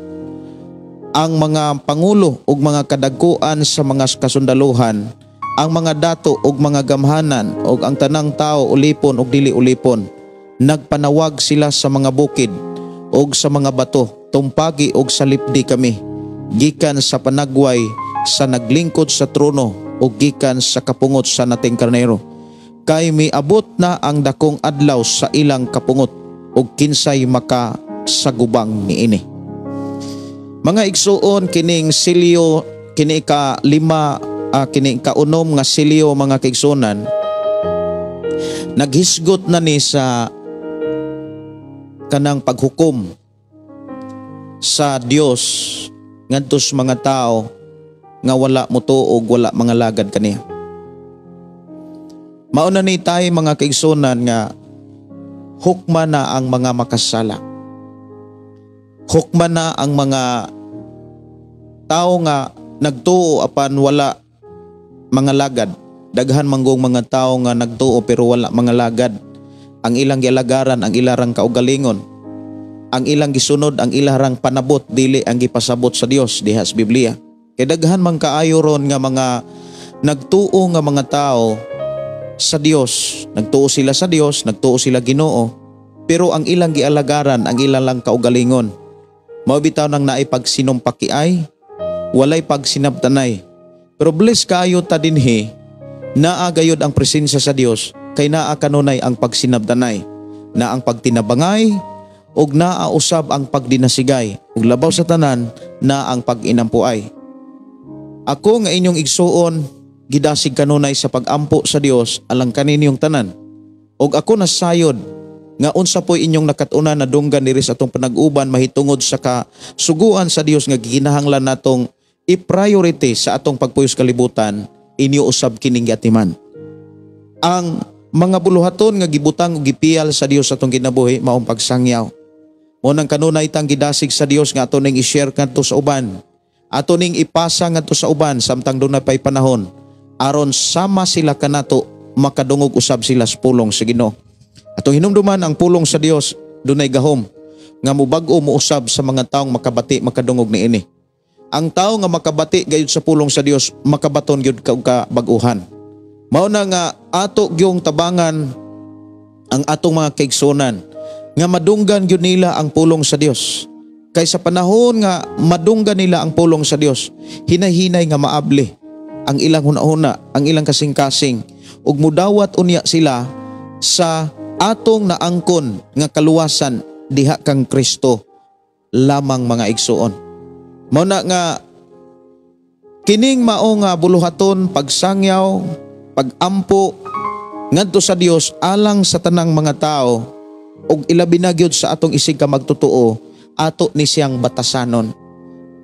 ang mga pangulo ug mga kadagkuan sa mga kasundaluhan, ang mga dato ug mga gamhanan ug ang tanang tao ulipon ug dili ulipon. Nagpanawag sila sa mga bukid ug sa mga bato, tumpagi ug salipdi kami gikan sa panagway sa naglingkod sa trono ug gikan sa kapungot sa nating karnero. Kay miabot na ang dakong adlaw sa ilang kapungot ug kinsay makasagubang niini. Mga igsuon, kining silyo, kini ka-lima, kini kaunom nga silyo mga kaigsunan, naghisgot na ni sa kanang paghukom sa Dios ngadto sa mga tao nga wala mo tuog, wala mga lagad kaniya. Mauna ni tayo mga kaigsunan nga hukma na ang mga makasala. Hukma na ang mga tao nga nagtuo apan wala mga lagad. Daghan manggong mga tao nga nagtuo pero wala mga lagad. Ang ilang gialagaran, ang ilarang kaugalingon, ang ilang gisunod, ang ilarang panabot dili ang gipasabot sa Dios diha sa Biblia. Kay daghan man kaayo ron nga mga nagtuo nga mga tao sa Dios, nagtuo sila sa Dios, nagtuo sila Ginoo, pero ang ilang gialagaran, ang ilang lang kaugalingon, mao bitaw nang naay pagsinumpakiay, walay pagsinabtanay. Pero bless kaayo ta dinhi, naa gayud ang presensya sa Dios, kay naa kanunay ang pagsinabtanay, na ang pagtinabangay, ug naa usab ang pagdinasigay, ug labaw sa tanan na ang pag-inampuay. Ako nga inyong igsuon, gidasig kanunay sa pag-ampo sa Dios alang kaninyong tanan. Og ako nasayod nga unsa po'y inyong nakatuna na dunggan diri sa atong panag-uban mahitungod sa kasuguan sa Dios nga gikinahanglan natong i-priority sa atong pagpuyos kalibutan, inyo usab kining giatiman. Ang mga buluhaton nga gibutang og gipiyal sa Dios sa atong kinabuhi maong pagsangyaw. Mo nang kanunay tang gidasig sa Dios nga aton ning i-share kadto sa uban. Ato ning ipasa ngadto sa uban samtang dunay pay panahon aron sama sila kanato makadungog usab sila sa pulong sa Ginoo. Atong hinumduman ang pulong sa Dios dunay gahom nga mubag-o mo usab sa mga taong makabati makadungog niini. Ang tao nga makabati gayud sa pulong sa Dios makabaton gyud ka bag-uhan. Mao na nga ato gyung tabangan ang atong mga kaigsunan nga madunggan gyud nila ang pulong sa Dios. Kay sa panahon nga madunggan nila ang pulong sa Dios, hinay-hinay nga maabli ang ilang hunahuna, ang ilang kasing-kasing, ug mudawat unya sila sa atong naangkon nga kaluwasan diha kang Kristo lamang mga igsuon. Mao na nga kining mao nga buluhaton, pagsangyaw, pagampo ngadto sa Dios alang sa tanang mga tao ug ilabi na gyud sa atong isig ka magtotoo, ato ni siyang batasanon.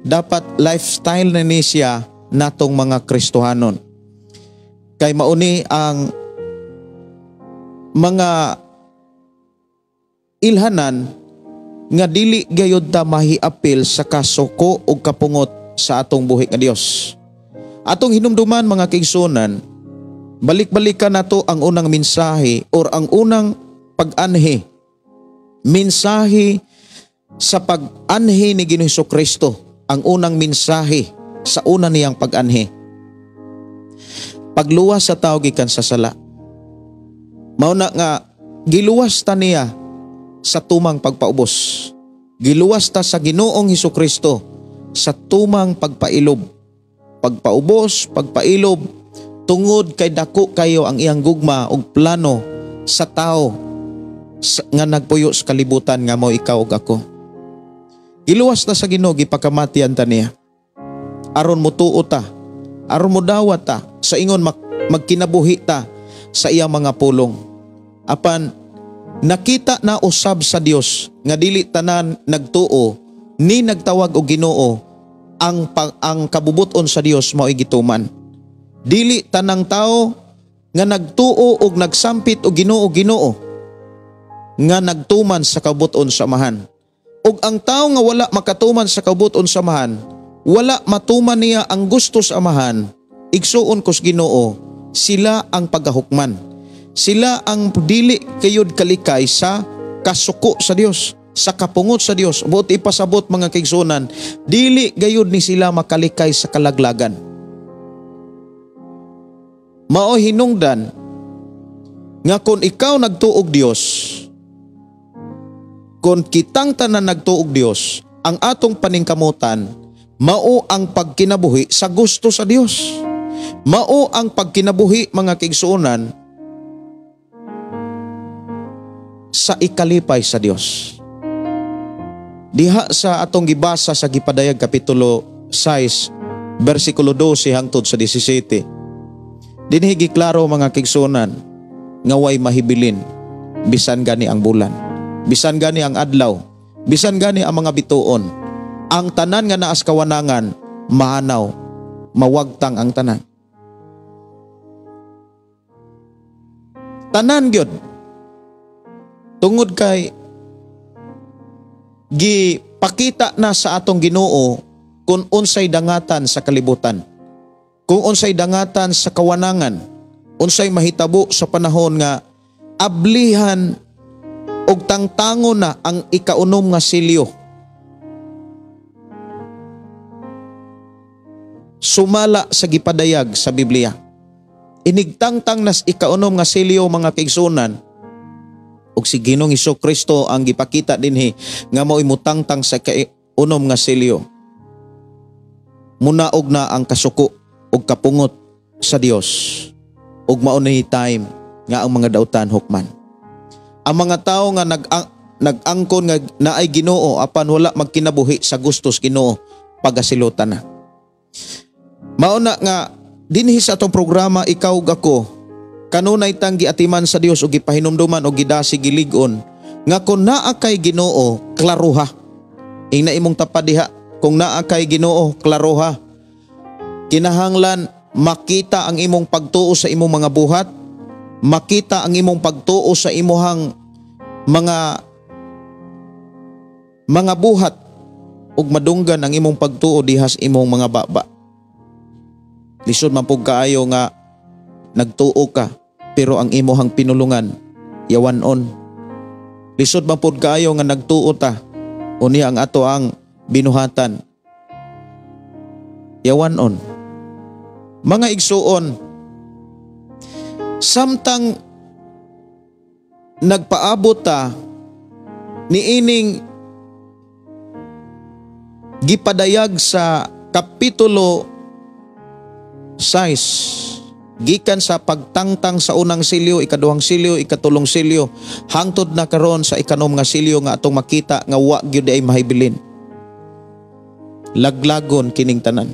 Dapat lifestyle na ni siya natong mga Kristohanon. Kay mauni ang mga ilhanan nga dili gayud ta mahiapil sa kasuko ug kapungot sa atong buhi nga Dios. Atong hinumduman mga kaigsunan, balik-balikan nato ang unang mensahe or ang unang pag-anhi. Mensahe sa pag-anhi ni Ginoong Hesukristo, ang unang mensahe sa una niyang pag-anhi. Pagluwas sa tao gikan sa sala. Mao na nga giluwas ta niya sa tumang pagpaubos. Giluwas ta sa Ginoong Hesukristo sa tumang pagpailob. Pagpaubos, pagpailob, tungod kay dako kayo ang iyang gugma ug plano sa tao nga nagpuyo sa kalibutan nga mao ikaw ug ako. Giluwas ta sa Ginoo, gipakamatian ta niya. Aron mo tuo ta, aron mo dawat ta, sa ingon magkinabuhi ta sa iyang mga pulong. Apan nakita na usab sa Dios nga dili tanan nagtuo ni nagtawag og Ginoo ang kabubuton sa Dios mao gituman. Dili tanang tao nga nagtuo og nagsampit og Ginoo nga nagtuman sa kabubuton sa amahan. Ug ang tao nga wala makatuman sa kabubuton sa amahan, wala matuman niya ang gusto sa amahan, igsuon kos Ginoo, sila ang pagahukman. Sila ang dili kayod kalikay sa kasuko sa Dios, sa kapungot sa Dios. Buot ipasabot mga kaigsunan, dili gayud ni sila makalikay sa kalaglagan. Mao hinungdan nga kung ikaw nagtuog Dios, kung kitang tanan nagtuog Dios, ang atong paningkamutan Mao ang pagkinabuhi sa gusto sa Dios. Mao ang pagkinabuhi, mga kaigsuonan, sa ikalipay sa Dios. Diha sa atong gibasa sa Gipadayag Kapitulo 6, versikulo 12 hangtod sa 17. Dinhi giklaro, mga kaigsuonan, nga way mahibilin bisan gani ang bulan, bisan gani ang adlaw, bisan gani ang mga bituon. Ang tanan nga naas kawanangan mahanaw, mawagtang ang tanan. Tanan gyud tungod kay gipakita na sa atong Ginoo kung unsay dangatan sa kalibutan, kung unsay dangatan sa kawanangan, unsay mahitabo sa panahon nga ablihan og tangtango na ang ikaunom nga silyo. Sumala sa gipadayag sa Biblia. Inigtangtang nas ikaunom nga silyo, mga kaigsuonan, ug si Ginoong Hesukristo ang gipakita dinhi nga mao'y mutangtang sa ikaunom nga silyo. Munaog na ang kasuko ug kapungot sa Dios, ug mao na time nga ang mga dautan hukman. Ang mga tao nga nag-angkon nga naay Ginoo apan wala magkinabuhi sa gustos Ginoo, pagasilutan na. Mao na nga dinhi sa atong programa Ikaw ug Ako, kanunay tang giatiman sa Dios ug gipahinumduman ug gidasi gilig-on nga kung naa kay Ginoo, klaruha. Ing na imong tapad diha, kung naa kay Ginoo, klaruha. Kinahanglan makita ang imong pagtuo sa imong mga buhat, makita ang imong pagtuo sa imuhang mga buhat, ug madunggan ang imong pagtuo dihas imong mga baba. Lisod man pug kaayo nga nagtuo ka pero ang imuhang pinulungan yawanon. Lisod man pud kaayo nga nagtuo ta unya ang ato ang binuhatan yawanon. Mga igsuon, samtang nagpaabot ta niining gipadayag sa Kapitulo 6, gikan sa pagtangtang sa unang silyo, ikaduhang silyo, ikatulong silyo, hangtod na karon sa ikanom nga silyo nga atong makita nga wa gyud ay mahibilin. Laglagon kining tanan.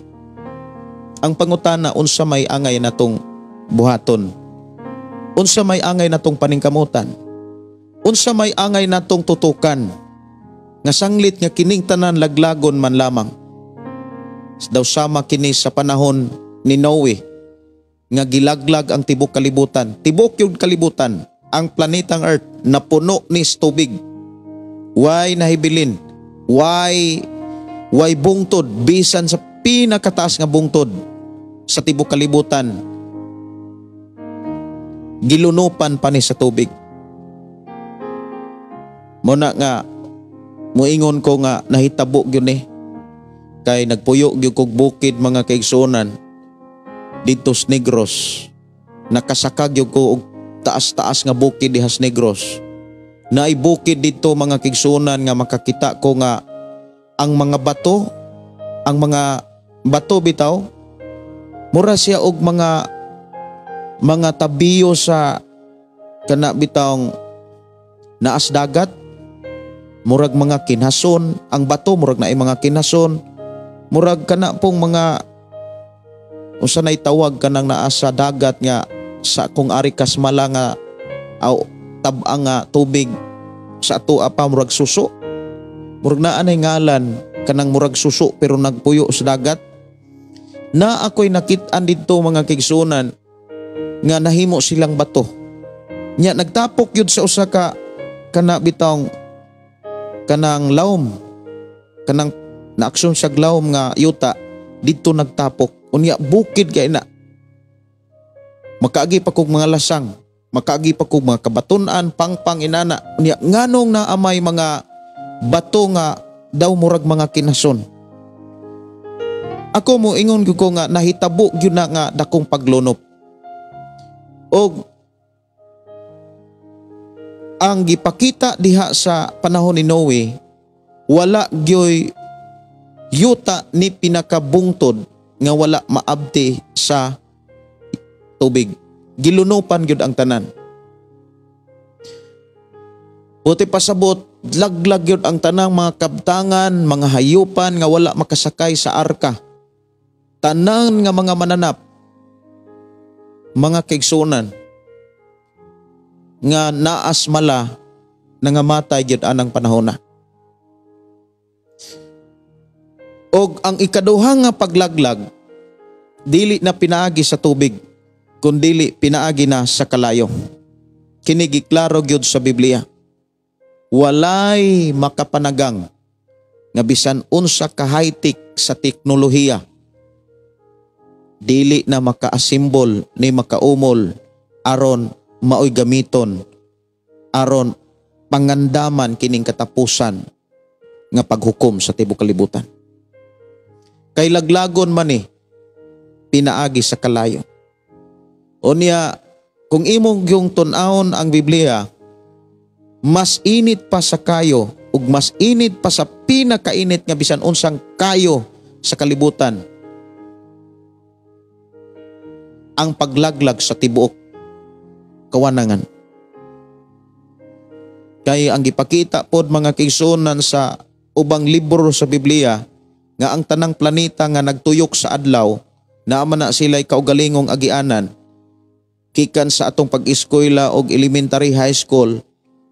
Ang pangutana, unsa may angay natong buhaton? Unsa may angay natong paningkamutan? Unsa may angay natong tutukan? Nga sanglit nga kining tanan laglagon man lamang. Daw sama kini sa panahon ni Noe nga gilaglag ang tibok kalibutan. Tibok yung kalibutan, ang planetang Earth napuno ni tubig. Way nahibilin, way bungtod, bisan sa pinakataas nga bungtod sa tibok kalibutan, gilunupan pa ni sa tubig. Muna nga muingon ko nga nahitabo gyud ni kay nagpuyo gyud kog bukid, mga kaigsuonan, dito sa Negros. Nakasakag yung ko og taas-taas nga bukid dihas Negros. Naay bukid dito, mga kaigsuonan, nga makakita ko nga ang mga bato bitaw, mura siya og mga tabiyo sa kana bitawng naas dagat, murag mga kinhason. Ang bato murag naay mga kinhason, murag kana pong mga unsa nay tawag kanang naa sa dagat nga sa kung ari kasmala nga aw tab-a nga tubig sa ato apa murag suso. Murag naa nay ngalan kanang murag suso pero nagpuyo sa dagat. Na ako'y nakit-an dito, mga kaigsuonan, nga nahimo silang bato. Nya nagtapok yun sa usa ka kana bitawng kanang lawom, kanang naaksyon siya lawom nga yuta, dito nagtapok. Unya bukid kay na. Makaagi pa kog mga lasang, makaagi pa kog mga kabatunan, pangpang inana. Unya nganong naamay mga bato nga daw murag mga kinason. Ako mo ingon ko nga nahitabo gyud na nga dakong paglunop. Og ang gipakita diha sa panahon ni Noe, wala gyoy yuta ni pinakabungtod nga wala maabti sa tubig. Gilunupan gyud ang tanan. Buti pasabot, laglag yun ang tanang mga kabtangan, mga hayupan nga wala makasakay sa arka. Tanang nga mga mananap, mga kaigsunan, nga naas mala, nangamatay yun anang panahon na. Og ang ikaduhang nga paglaglag, dili na pinaagi sa tubig, kundili pinaagi na sa kalayo. Kinigiklaro gyud sa Biblia. Walay makapanagang nga bisan unsa ka high-tech sa teknolohiya, dili na makaasimbol ni makaumol aron maoy gamiton aron pangandaman kining katapusan nga paghukom sa tibuok kalibutan. Kay laglagon man ni pinaagi sa kalayo. Unya kung imong yung tun-awon ang Biblia, mas init pa sa kayo ug mas init pa sa pinakainit nga bisan unsang kayo sa kalibutan ang paglaglag sa tibuok kawanangan. Kay ang gipakita pod mga kaigsunan sa ubang libro sa Biblia nga ang tanang planeta nga nagtuyok sa adlaw naama na sila'y kaugalingong agianan gikan sa atong pag-eskwela og elementary high school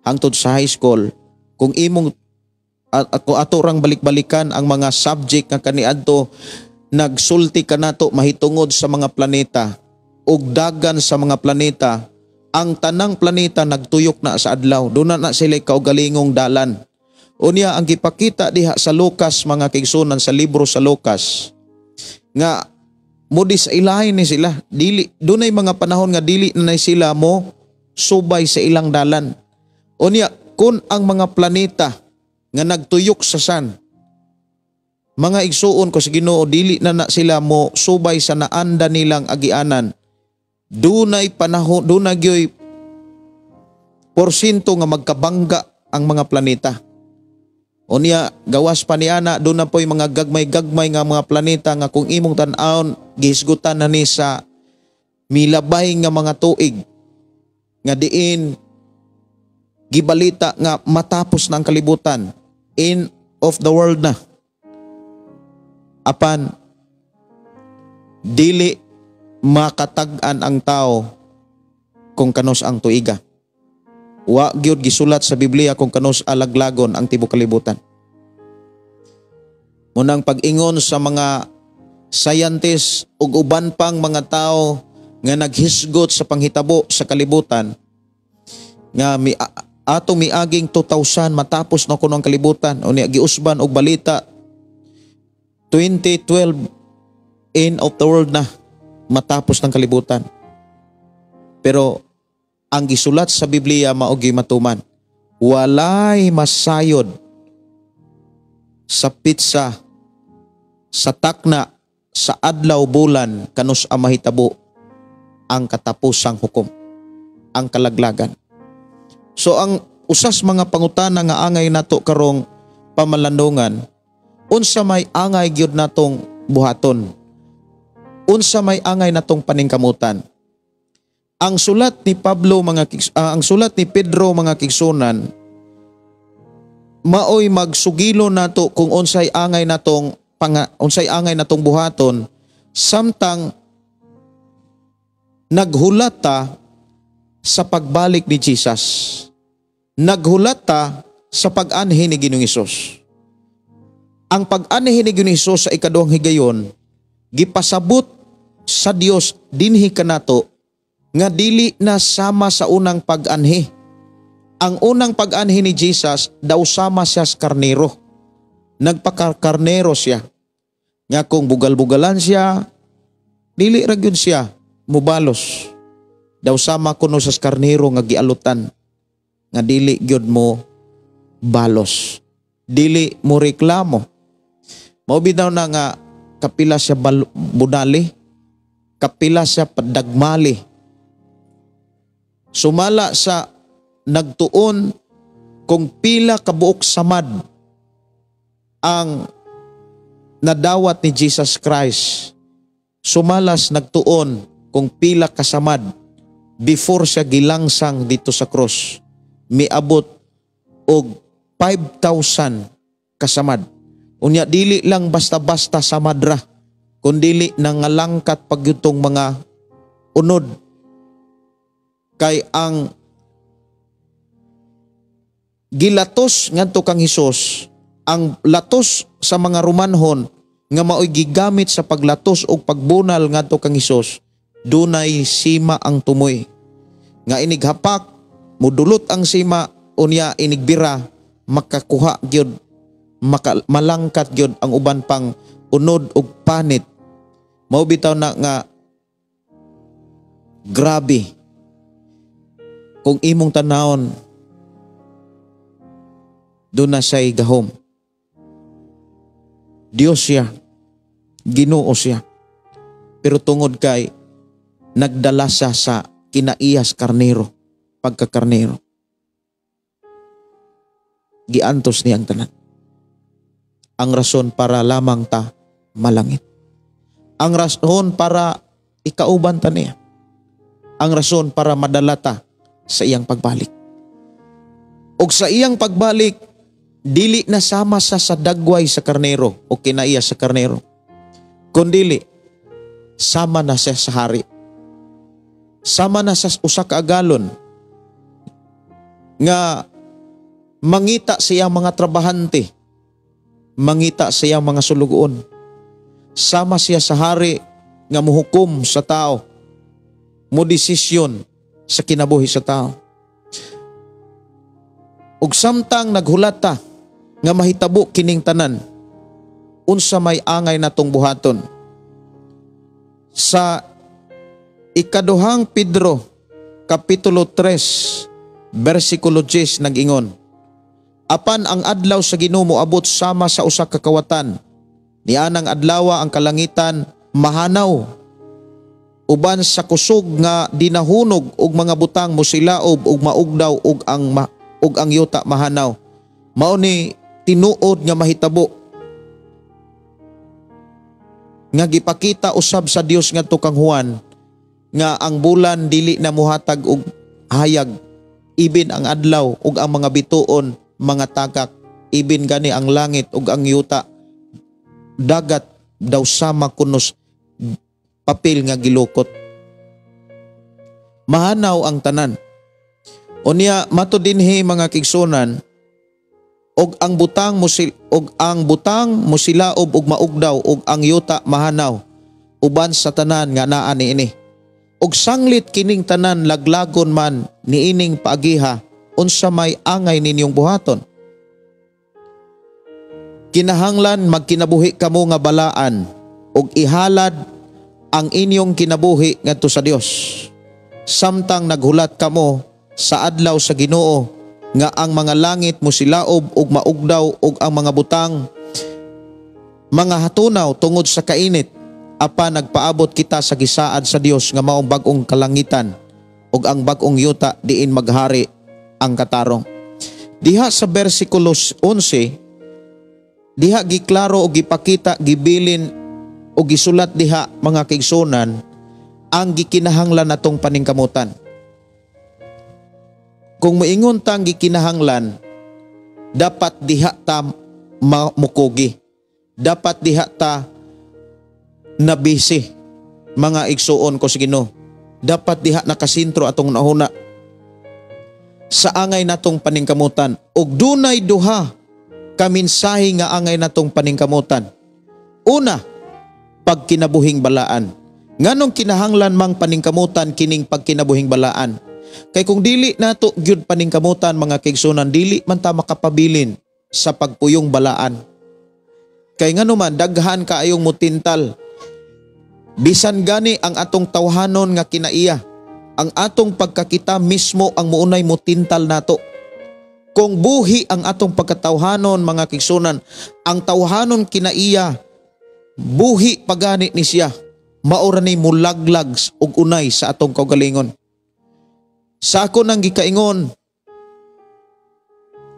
hangtod sa high school. Kung imong ato rang balik-balikan ang mga subject nga kaniadto, nagsulti ka nato mahitungod sa mga planeta ug dagan sa mga planeta. Ang tanang planeta nagtuyok na sa adlaw, doon na sila kaugalingong dalan. Unya ang gipakita diha sa Lucas mga kaigsunan sa libro sa Lucas nga mudi sa ilahin ni sila, dili dunay mga panahon nga dili na sila mo subay sa ilang dalan. Unya, kung ang mga planeta nga nagtuyok sa sun, mga igsuon ko sa Ginoo, dili na sila mo subay sa naanda nilang agianan, dunay panahon, dunay gyoy porsyento nga magkabangga ang mga planeta. Unya, gawas pa ni ana, doon na po'y mga gagmay-gagmay nga mga planeta nga kung imong tan-awon, gihisgutan na ni sa milabay nga mga tuig, nga diin, gibalita nga matapos na ang kalibutan, end of the world na. Apan dili makatag-an ang tao kung kanos ang tuiga. Wa gyud gisulat sa Biblia kung kanos alaglagon ang tibuok kalibutan. Munang pag-ingon sa mga scientist ug uban pang mga tao nga naghisgot sa panghitabo sa kalibutan nga atong miaging 2000 matapos na kuno ang kalibutan. Unya giusban og balita 2012 end of the world na matapos ng kalibutan. Pero ang gisulat sa Biblia maogi matuman, walay masayod sa pitsa, sa takna, sa adlaw bulan kanus ang mahitabo ang katapusang hukom, ang kalaglagan. So ang usas mga pangutana nga angay nato karong pamalandungan, unsa may angay gyud natong buhaton? Unsa may angay natong paningkamutan? Ang sulat ni ang sulat ni Pedro mga kigsunan maoy magsugilo nato kung unsay angay natong buhaton samtang naghulata sa pagbalik ni Jesus. Naghulata sa pag-anhi ni Ginoong Hesus. Ang pag-anhi ni Ginoong Hesus sa ikaduhang higayon, gipasabot sa Dios dinhi kanato nga dili na sama sa unang pag-anhi. Ang unang pag-anhi ni Jesus daw sama siya sa karnero. Nagpaka-karnero siya. Nga kung bugal-bugalan siya, dili ra gyud siya mubalos. Daw sama kuno sa karnero nga gialutan. Nga dili gyud mo balos. Dili mo reklamo. Maubi daw na nga kapila siya budali, kapila siya padagmali. Sumala sa nagtuon kung pila kabuok samad ang nadawat ni Jesus Christ, sumalas nagtuon kung pila kasamad before siya gilangsang dito sa cross. Miabot og 5,000 kasamad. Unya dili lang basta-basta samad ra, kundili nangalangkat pagyutong mga unod. Kay ang gilatos ngadto kang Hesus, ang latos sa mga Romanhon nga maoy gigamit sa paglatos o pagbunal ngadto kang Hesus, dunay sima ang tumoy. Nga inighapak, mudulot ang sima, unya inigbira, makakuha gyud, malangkat gyud ang uban pang unod ug panit. Mao bitaw na nga grabe kung imong tanawon, doon na siya'y gahom. Diyos siya, Ginoo siya. Pero tungod kay nagdala siya sa kinaiyas karnero, pagkakarnero. Giantos niya ang tanan. Ang rason para lamang ta malangit. Ang rason para ikauban ta niya. Ang rason para madala ta sa iyang pagbalik. Og sa iyang pagbalik, dili na sama sa dagway sa karnero o kinaiya sa karnero, kundili sama na siya sa hari. Sama na sa usa ka agalon nga mangita sa iyang mga trabahante, mangita sa iyang mga sulugoon. Sama siya sa hari nga muhukom sa tao, mo desisyon sa kinabuhi sa tao. Ug samtang naghulata nga mahitabo kining tanan, unsa may angay natong buhaton. Sa ikaduhang Pedro kapitulo 3 bersikulo 10 nag-ingon, apan ang adlaw sa Ginoo moabot sama sa usa ka kawatan, nianang adlaw ang kalangitan mahanaw, uban sa kusog nga dinahunog og mga butang mosilaob og maugdaw og ang yuta mahanaw. Mao ni tinuod nga mahitabo nga gipakita usab sa Dios ngadto kang Juan nga ang bulan dili na muhatag og hayag, ibin ang adlaw ug ang mga bituon mga tagak, ibin gani ang langit ug ang yuta dagat daw sama kunos papel nga gilukot. Mahanaw ang tanan. Unya mato dinhi mga kigsunan, og ang butang musilaob og maugdaw og ang yuta mahanaw uban sa tanan nga naa niini. Og sanglit kining tanan laglagon man niining paagiha, unsa may angay ninyong buhaton. Kinahanglan magkinabuhi kamo nga balaan og ihalad ang inyong kinabuhi ngadto sa Dios. Samtang naghulat kamo sa adlaw sa Ginoo nga ang mga langit musilaob ug maugdaw ug ang mga butang mga hatunaw tungod sa kainit, apan nagpaabot kita sa gisaad sa Dios nga maong bag-ong kalangitan ug ang bag-ong yuta diin maghari ang katarong. Diha sa bersikulo 11, diha giklaro o gipakita, gibilin o gisulat diha mga kaigsunan ang gikinahanglan natong paningkamutan. Kung moingon tang gikinahanglan, dapat diha ta mukugi. Dapat diha ta nabisi mga igsuon ko sa Ginoo. Dapat diha nakasintro atong nahuna sa angay natong paningkamutan. Og dunay duha ka mensahe nga angay natong paningkamutan. Una, pagkinabuhing balaan. Nganong kinahanglan mang paningkamutan kining pagkinabuhing balaan? Kay kung dili nato gyud paningkamutan mga kaigsunan, dili man ta makapabilin sa pagpuyong balaan. Kay ngano man daghan kaayong mutintal. Bisan gani ang atong tawhanon nga kinaiya, ang atong pagkakita mismo ang muunay mutintal nato. Kung buhi ang atong pagkatawhanon mga kaigsunan, ang tawhanon kinaiya buhi pagani ni siya, maura ni mulaglag og unay sa atong kaugalingon. Sa ako nang gikaingon,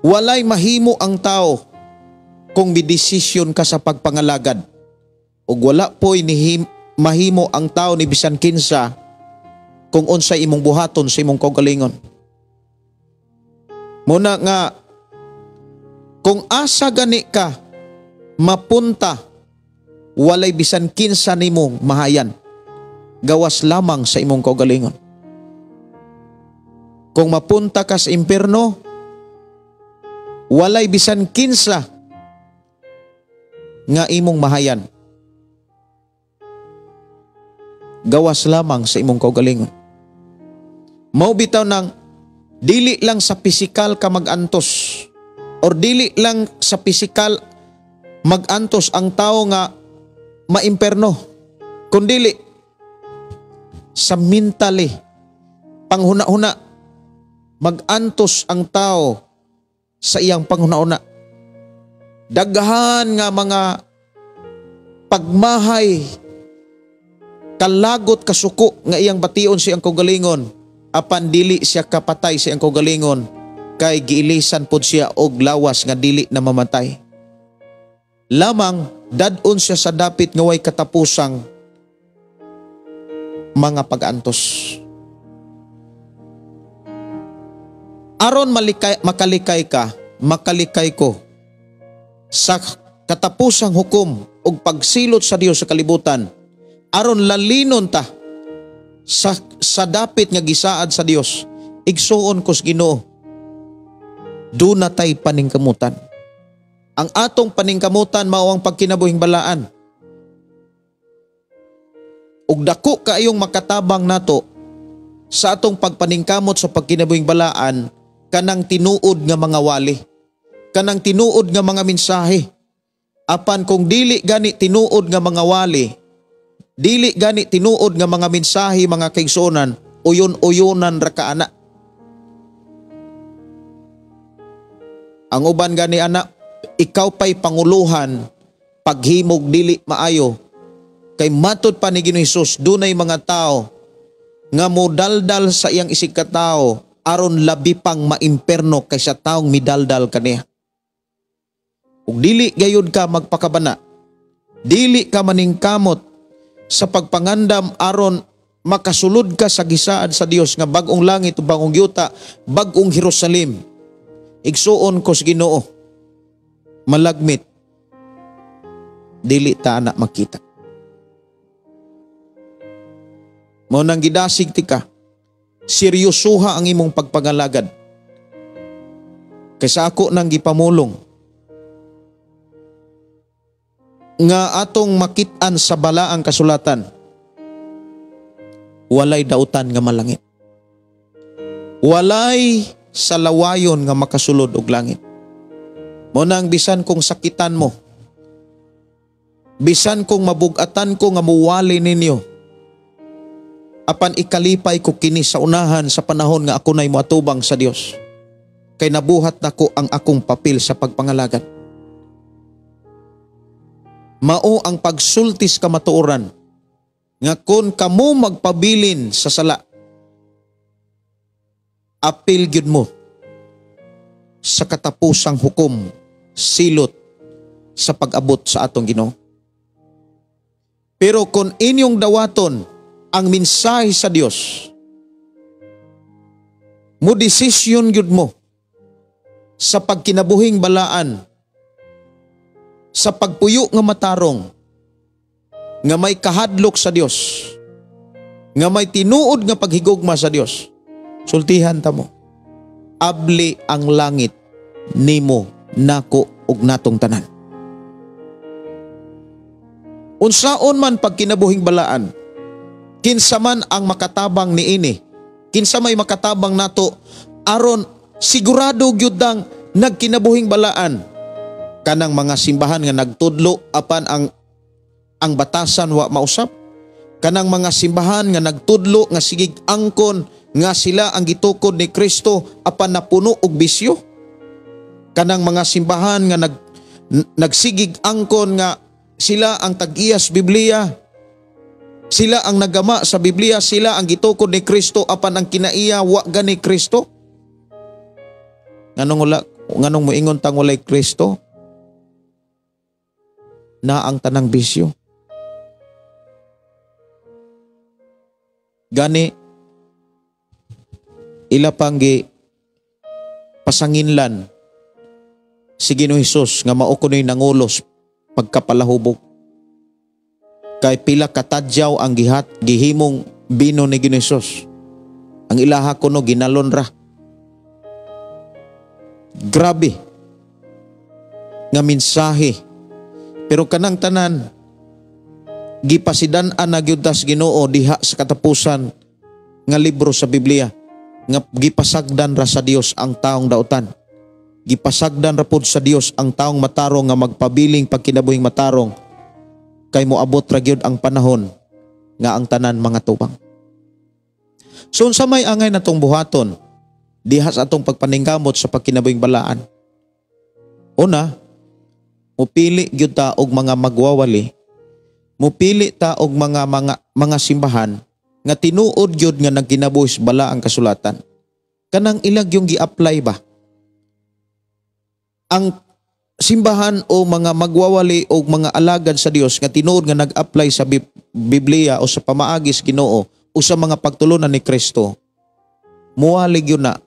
walay mahimo ang tao kung bidesisyon ka sa pagpangalagad. ug wala po'y mahimo ang tao ni bisan kinsa kung unsay imong buhaton sa imong kaugalingon. Muna nga, kung asa gani ka mapunta, walay bisan kinsa nimong mahayan, gawas lamang sa imong kaugalingon. Kung mapunta ka sa impierno, walay bisan kinsa nga imong mahayan, gawas lamang sa imong kaugalingon. Mao bitaw nang dili lang sa pisikal ka magantos, or dili lang sa pisikal magantos ang tao nga maimperno, kundili sa mentally, panghuna-huna, magantos ang tao sa iyang panghuna-huna. Daghan nga mga pagmahay, kalagot, kasuko nga iyang bation siyang kaugalingon, apan dili siya kapatay siyang kaugalingon, kay giilisan pod siya og lawas nga dili na mamatay. Lamang dadon siya sa dapit nga way katapusang mga pag-antos. Aron makalikay ka, makalikay ko sa katapusang hukom ug pagsilot sa Dios sa kalibutan, aron lalinon ta sa dapit nga gisaad sa Dios, igsuon kos Ginoo, duna tay paningkamutan. Ang atong paningkamutan mao ang pagkinabuhing balaan. Ug dako kaayong makatabang nato sa atong pagpaningkamot sa pagkinabuhing balaan, kanang tinuod nga mga wali, kanang tinuod nga mga mensahe. Apan kung dili gani tinuod nga mga wali, dili gani tinuod nga mga mensahe, mga kaigsuonan, uyon-uyonan ra ka ana. Ang uban gani ana, ikaw pa'y panguluhan, paghimog dili maayo, kay matud pa ni Ginoong Hesus, dunay mga tao nga modaldal sa iyang isig ka tao, aron labi pang maimperno kaysa taong midaldal kaniya. Ug dili gayud ka magpakabana, dili ka maningkamot sa pagpangandam aron makasulod ka sa gisaad sa Dios nga bag-ong langit ug bag-ong yuta, bag-ong Jerusalem. Igsuon ko sa Ginoo, malagmit, dili ta na makita. Mao nang gidasig ti ka, seryosuha ang imong pagpangalagad. Kaysa ako nang gipamulong nga atong makit-an sa balaang kasulatan, walay dautan nga malangit, walay salawayon nga makasulod og langit. Mo nang bisan kung sakitan mo, bisan kung mabugatan ko nga muwali ninyo, apan ikalipay ko kini sa unahan sa panahon nga ako nay moatubang sa Dios, kay nabuhat nako ang akong papel sa pagpangalagad. Mao ang pagsultis kamatuoran nga kun kamo magpabilin sa sala, apil gyud mo sa katapusang hukom, silot sa pag-abot sa atong Ginoo. Pero kung inyong dawaton ang mensahe sa Dios, mo desisyon gyud mo sa pagkinabuhing balaan, sa pagpuyo nga matarong, nga may kahadlok sa Dios, nga may tinuod nga paghigugma sa Dios, sultihan ta mo, abli ang langit nimo, nako ug natong tanan. Unsaon man pagkinabuhing balaan, kinsa man ang makatabang niini, kinsa may makatabang nato aron sigurado gyud dang nagkinabuhing balaan, kanang mga simbahan nga nagtudlo apan ang batasan wa mausap, kanang mga simbahan nga nagtudlo nga sigig angkon nga sila ang gitukod ni Kristo apan napuno og bisyo, kanang mga simbahan nga nagsigig angkon nga sila ang tag-iyas Biblia, sila ang nagama sa Biblia, sila ang gitukod ni Kristo apan ang kinaiya wa gani Kristo. Nganong moingon tang walay Kristo na ang tanang bisyo? Gani ila panggi pasanginlan si Ginoong Hesus nga mao kunoy nangulos pagkapalahubog. Kay pila katadyaw ang gihimong bino ni Ginoong Hesus. Ang ilaha kuno ginalon ra. Grabe nga mensahe. Pero kanang tanan gipasidan-an na gyud tas Ginoo diha sa katapusan nga libro sa Biblia nga gipasagdan ra sa Dios ang taong dautan. Gipasagdan ra pud sa Dios ang taong matarong nga magpabiling pagkinabuhing matarong kay moabot ra gyud ang panahon nga ang tanan mga tubang. So unsa may angay natong buhaton diha sa atong pagpaningkamot sa pagkinabuhing balaan? Una, mupili gyud ta og mga magwawali. Mupili ta og mga simbahan nga tinuod gyud nga nagkinabuhis bala ang kasulatan. Kanang ilag yung gi-apply ba? Ang simbahan o mga magwawali o mga alagad sa Dios nga tinuod nga nag-apply sa Biblia o sa pamaagis Ginoo o sa mga pagtulunan ni Kristo, muwalig yun na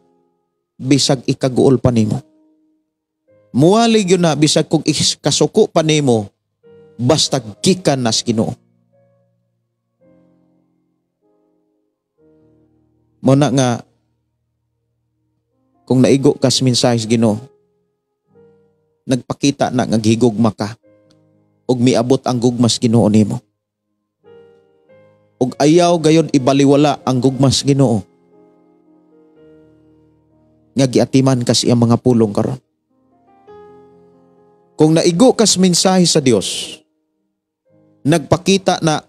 bisag ikaguol pa nimo. Muwalig yun na bisag kung kasuko pa nimo basta gikan nas Ginoo. Muna nga kung naigo kas mensahe Ginoo, nagpakita na nga gihigugma ka ug miabot ang gugmas Ginoo nimo. Ug ayaw gayon ibaliwala ang gugmas Ginoo nga giatiman kas iyang mga pulong karon. Kung naigo kas mensahe sa Dios, nagpakita na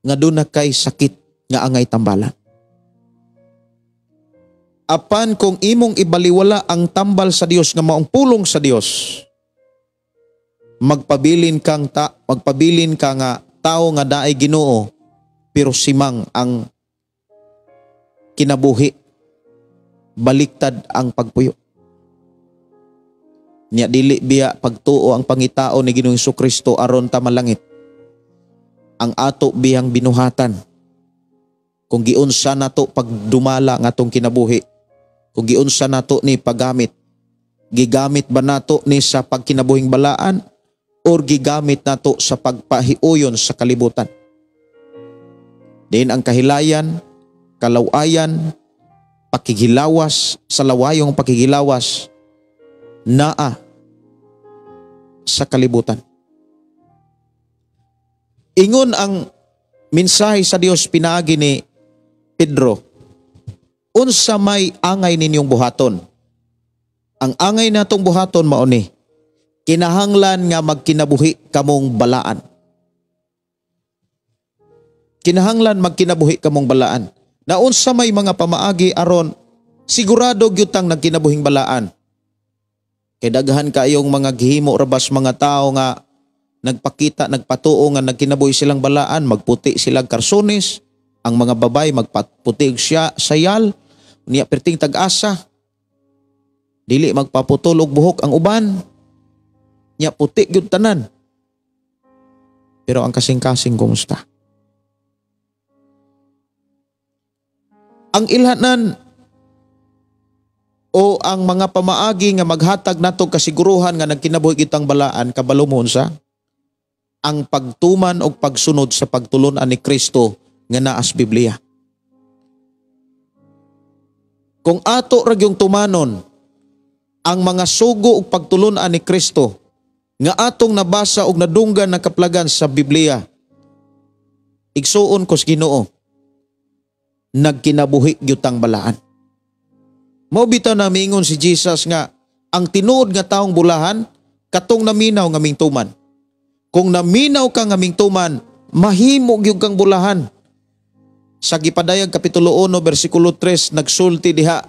nga doon na kay sakit nga angay tambalan. Apan kung imong ibaliwala ang tambal sa Dios nga maong pulong sa Dios, magpabilin ka nga tao nga daay Ginoo pero simang ang kinabuhi, baliktad ang pagpuyo. Nya dili biya pagtuo ang pangitao ni Ginoong Jesucristo aron ta malangit. Ang ato biyang binuhatan. Kung giunsa nato pagdumala nga atong kinabuhi, kung giunsa nato ni paggamit, gigamit ba nato ni sa pagkinabuhing balaan or gigamit nato sa pagpahiuyon sa kalibutan? Din ang kahilayan, kalawayan, pakigilawas, sa lawayong pakigilawas, naa sa kalibutan. Ingon ang mensahe sa Dios pinaagi ni Pedro, unsa may angay ninyong buhaton? Ang angay natong buhaton mao ni kinahanglan nga magkinabuhi kamong balaan. Kinahanglan magkinabuhi kamong balaan. Na unsa may mga pamaagi aron sigurado gyud tang nagkinabuhing balaan. Kay daghan kayong mga gihimo rabas mga tao nga nagpakita, nagpatuo nga nagkinabuhi silang balaan, magputi silang karsones, ang mga babay magputi siya sayal, niya perting tag-asa. Dili magpaputol og buhok ang uban. Niya puti gyud tanan. Pero ang kasing-kasing kumusta? Ang ilhanan o ang mga pamaagi nga maghatag nato kasiguruhan nga nagkinabuhi kitang balaan kabalo mo unsa? Ang pagtuman o pagsunod sa pagtulunan ni Kristo nga naa sa Biblia. Kung ato ra gyung tumanon ang mga sugo ug pagtulunan ni Kristo nga atong nabasa ug nadunggan na kaplagan sa Biblia, igsuon ko sa Ginoo, nagkinabuhi gyutang balaan. Mao bitaw na mingon si Jesus nga ang tinuod nga taong bulahan katong naminaw nga mingtuman. Kung naminaw ka nga mingtuman, mahimo gyud kang bulahan. Sa Gipadayag Kapitulo 1 versikulo 3 nagsulti diha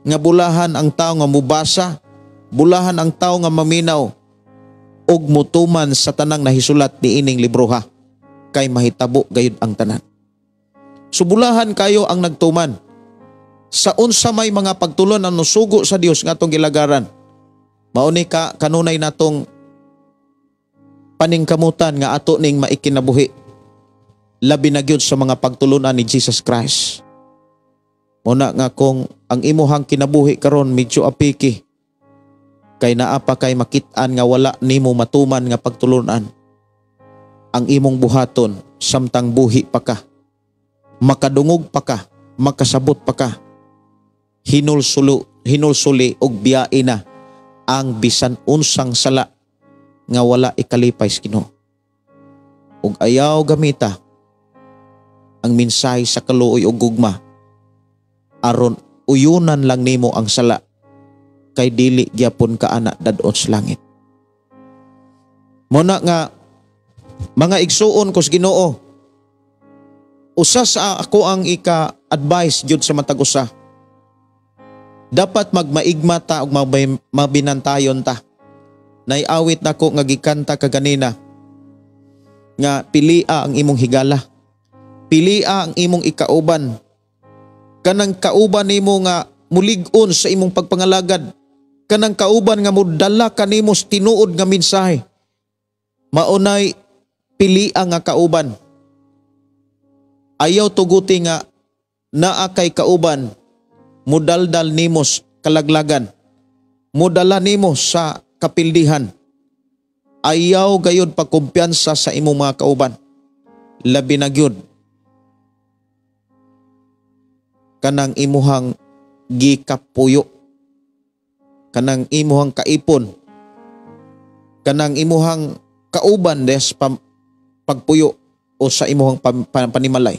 nga bulahan ang tao nga mubasa, bulahan ang tao nga maminaw ug mutuman sa tanang nahisulat ni ining libro ha, kay mahitabo gayud ang tanan. Subulahan kayo ang nagtuman sa unsa may mga pagtulon ang nusugo sa Dios nga atong gilagaran. Mao ni kanunay natong paningkamutan nga ato ning maikinabuhi. labi na gyud sa mga pagtulunan ni Jesus Christ. Muna nga kung ang imuhang kinabuhi karon medyo apiki, kay naa pa kay makit-an nga wala nimo matuman nga pagtulunan, ang imong buhaton samtang buhi pa ka, makadungog pa ka, makasabot pa ka, hinulsuli og biyae na ang bisan unsang sala nga wala ikalipay sa Ginoo. Ug ayaw gamita ang mensahe sa kaluoy ug gugma aron uyunan lang nimo ang sala, kay dili gyapon ka ana dadon sa langit. Muna nga mga igsuon ko sa Ginoo, usa sa ako ang ika-advise jud sa matag usa. Dapat magmaigma ta ug mabinantayon ta. Naiawit nako nga gikanta kaganina nga pilia ang imong higala, pilia ang imong ikauban, kanang kauban nimo nga mulig-on sa imong pagpangalagad, kanang kauban nga mudala kanimo sa tinuod nga mensahe. Maunay pilia nga kauban. Ayaw tuguti nga naa kay kauban mudaldal nimo sa kalaglagan, mudala nimo sa kapildihan. Ayaw gayud pagkumpiyansa sa imong mga kauban. Labi na gyud kanang imuhang gikapuyo, kanang imuhang kaipon, kanang imuhang kauban des pagpuyo o sa imuhang panimalay.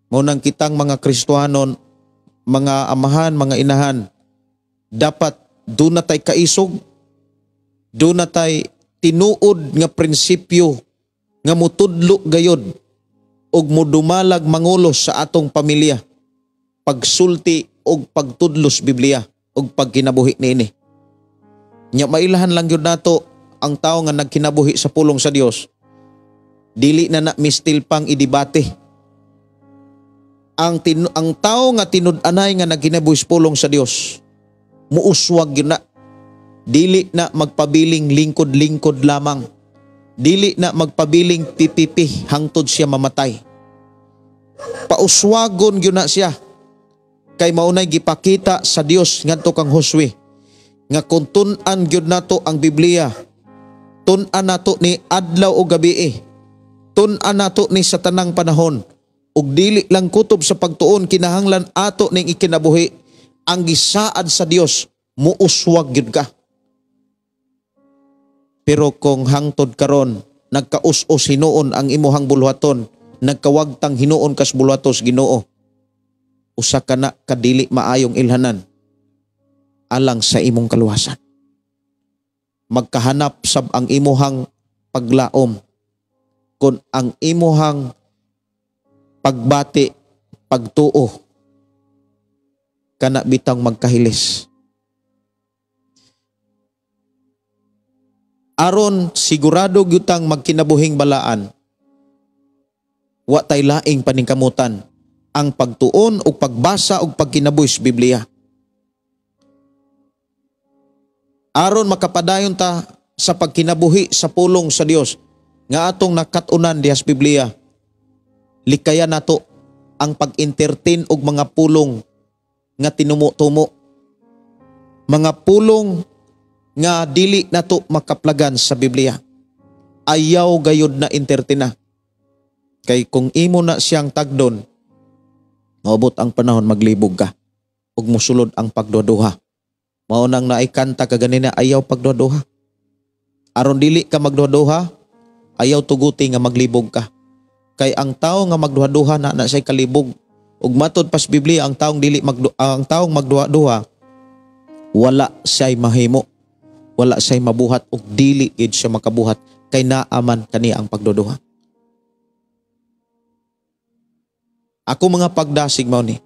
Munang kitang mga Kristohanon, mga amahan, mga inahan, dapat doon na tay kaisog, doon na tay tinuod nga prinsipyo nga mutudlo gayod og mudumalag mangulos sa atong pamilya, pagsulti og pagtudlos Biblia og pagkinabuhi niini. Nya mailahan lang gyud nato ang tao nga nagkinabuhi sa pulong sa Dios, dili na mistil pang idibate. Ang tao nga tinud-anay nga nagkinabuhi sa pulong sa Dios, muuswag yun na. Dili na magpabiling lingkod-lingkod lamang. Dili na magpabiling pipipi hangtod siya mamatay. Pauswagon yun na siya. Kay maunay gipakita sa Dios ngadto kang Josue nga kung tun-an gyud nato ang Biblia, tun-an nato ni adlaw o gabi, tun-an nato ni sa tanang panahon, ug dili lang kutob sa pagtuon kinahanglan ato ning ikinabuhi, ang gisaad sa Dios muuswag gyud ka. Pero kung hangtod karon nagkaus-us hinuon ang imuhang bulhaton, nagkawagtang hinuon kas bulhatos Ginoo, usa ka na kadili maayong ilhanan alang sa imong kaluwasan. Magkahanap sab ang imuhang paglaom kung ang imuhang pagbati, pagtuo kana bitang magkahilis. Aron sigurado gyutang magkinabuhing balaan, wa tay laing paningkamutan ang pagtuon o pagbasa o pagkinabuhi sa Biblia. Aron makapadayon ta sa pagkinabuhi sa pulong sa Dios nga atong nakatunan diha sa Biblia, likaya nato ang pag-entertain og mga pulong nga tinumo-tumo, mga pulong nga dili nato makaplagan sa Biblia. Ayaw gayud na entertain na. Kay kung imo na siyang tagdon, maabot ang panahon maglibog ka ug musulod ang pagduduha. Mao nang naikanta kaganina, ayaw pagduduha. Aron dili ka magduduha, ayaw tuguti nga maglibog ka. Kay ang tao nga magduha-duha na say kalibog. Ug matod pas Biblia, ang taong magduha-duha wala say mahimo, wala say mabuhat ug dili gid siya makabuhat kay naaman kani ang pagduduha. Ako mga pagdasig mao ni.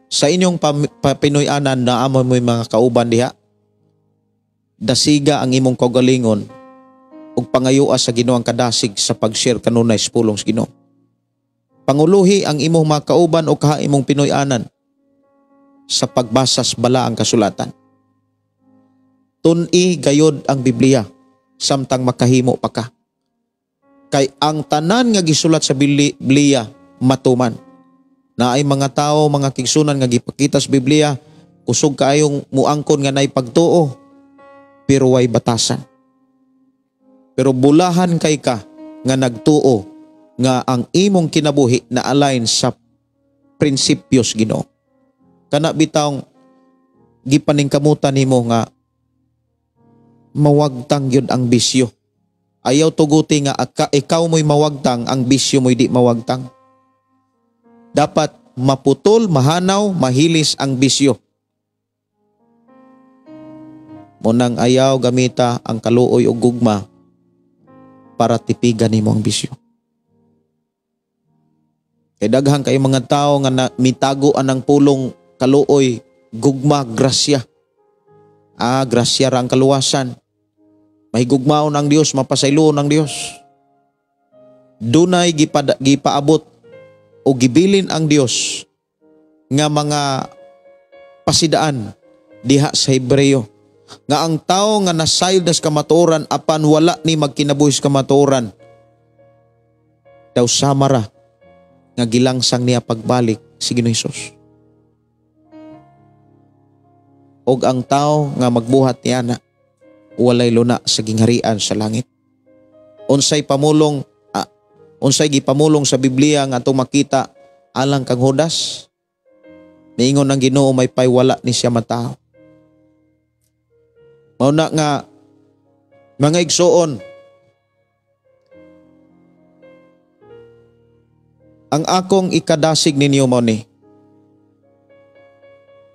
Sa inyong Pinoy-anan na amo mo mga kauban diha, dasiga ang imong kaugalingon ug pangayua sa Ginoo ang kadasig sa pag-share kanunay sa pulong sa Ginoo. Panguluhi ang imong mga kauban o kaha imong Pinoy-anan sa pagbasa sa balaang kasulatan. Tun-i gayod ang Biblia samtang makahimo pa ka. Kay ang tanan nga gisulat sa Biblia matuman. Na ay mga tao, mga kigsunan nga gipakita sa Biblia, kusog kaayong muangkon nga nay pagtuo, pero way batasan. Pero bulahan kay ka nga nagtuo nga ang imong kinabuhi na align sa prinsipyos Ginoo. Kana bitawng gipaningkamutan nimo nga mawagtang yun ang bisyo. Ayaw tuguti nga ikaw mo'y mawagtang, ang bisyo mo'y di mawagtang. Dapat maputol, mahanaw, mahilis ang bisyo. Munang ayaw gamita ang kaluoy o gugma para tipigan nimo ang bisyo. Kay daghang kay mga tao nga mitaguan ang pulong kaluoy, gugma, grasya. Grasya ra ang kaluwasan. Mahigugmaon ang Dios, mapasayloon ang Dios. Dunay gipaabot o gibilin ang Dios nga mga pasidaan diha sa Hebreo. Nga ang tao nga nasayod nas kamatuoran apan wala ni magkinabuhi sa kamatuoran, daw samara nga gilangsang niya pagbalik si Ginoong Hesus. Og ang tao nga magbuhat niya na walay luna sa gingharian sa langit. Unsay gipamulong sa Biblia nga atong makita alang kang Judas, miingon ang Ginoo may paywala ni siya matao. Mauna nga mga igsoon, ang akong ikadasig ninyo mo ni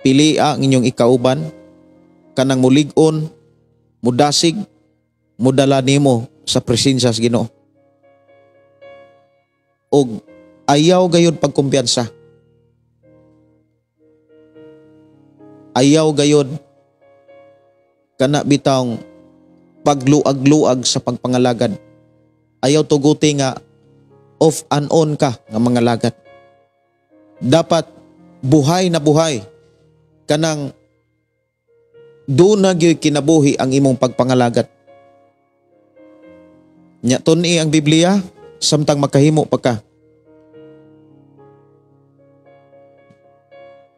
pilia ang inyong ikauban kanang mulig-on, mudasig, mudala nimo sa presensya sa Ginoo. Og ayaw gayud pagkumpiyansa. Ayaw gayud kana bitawng pagluag-luag sa pagpangalagad. Ayaw tuguti nga off and on ka nga mga lagad. Dapat buhay na buhay kanang doon na gyud kinabuhi ang imong pagpangalagat. Nya tun-i ang Biblia samtang makahimo pa ka.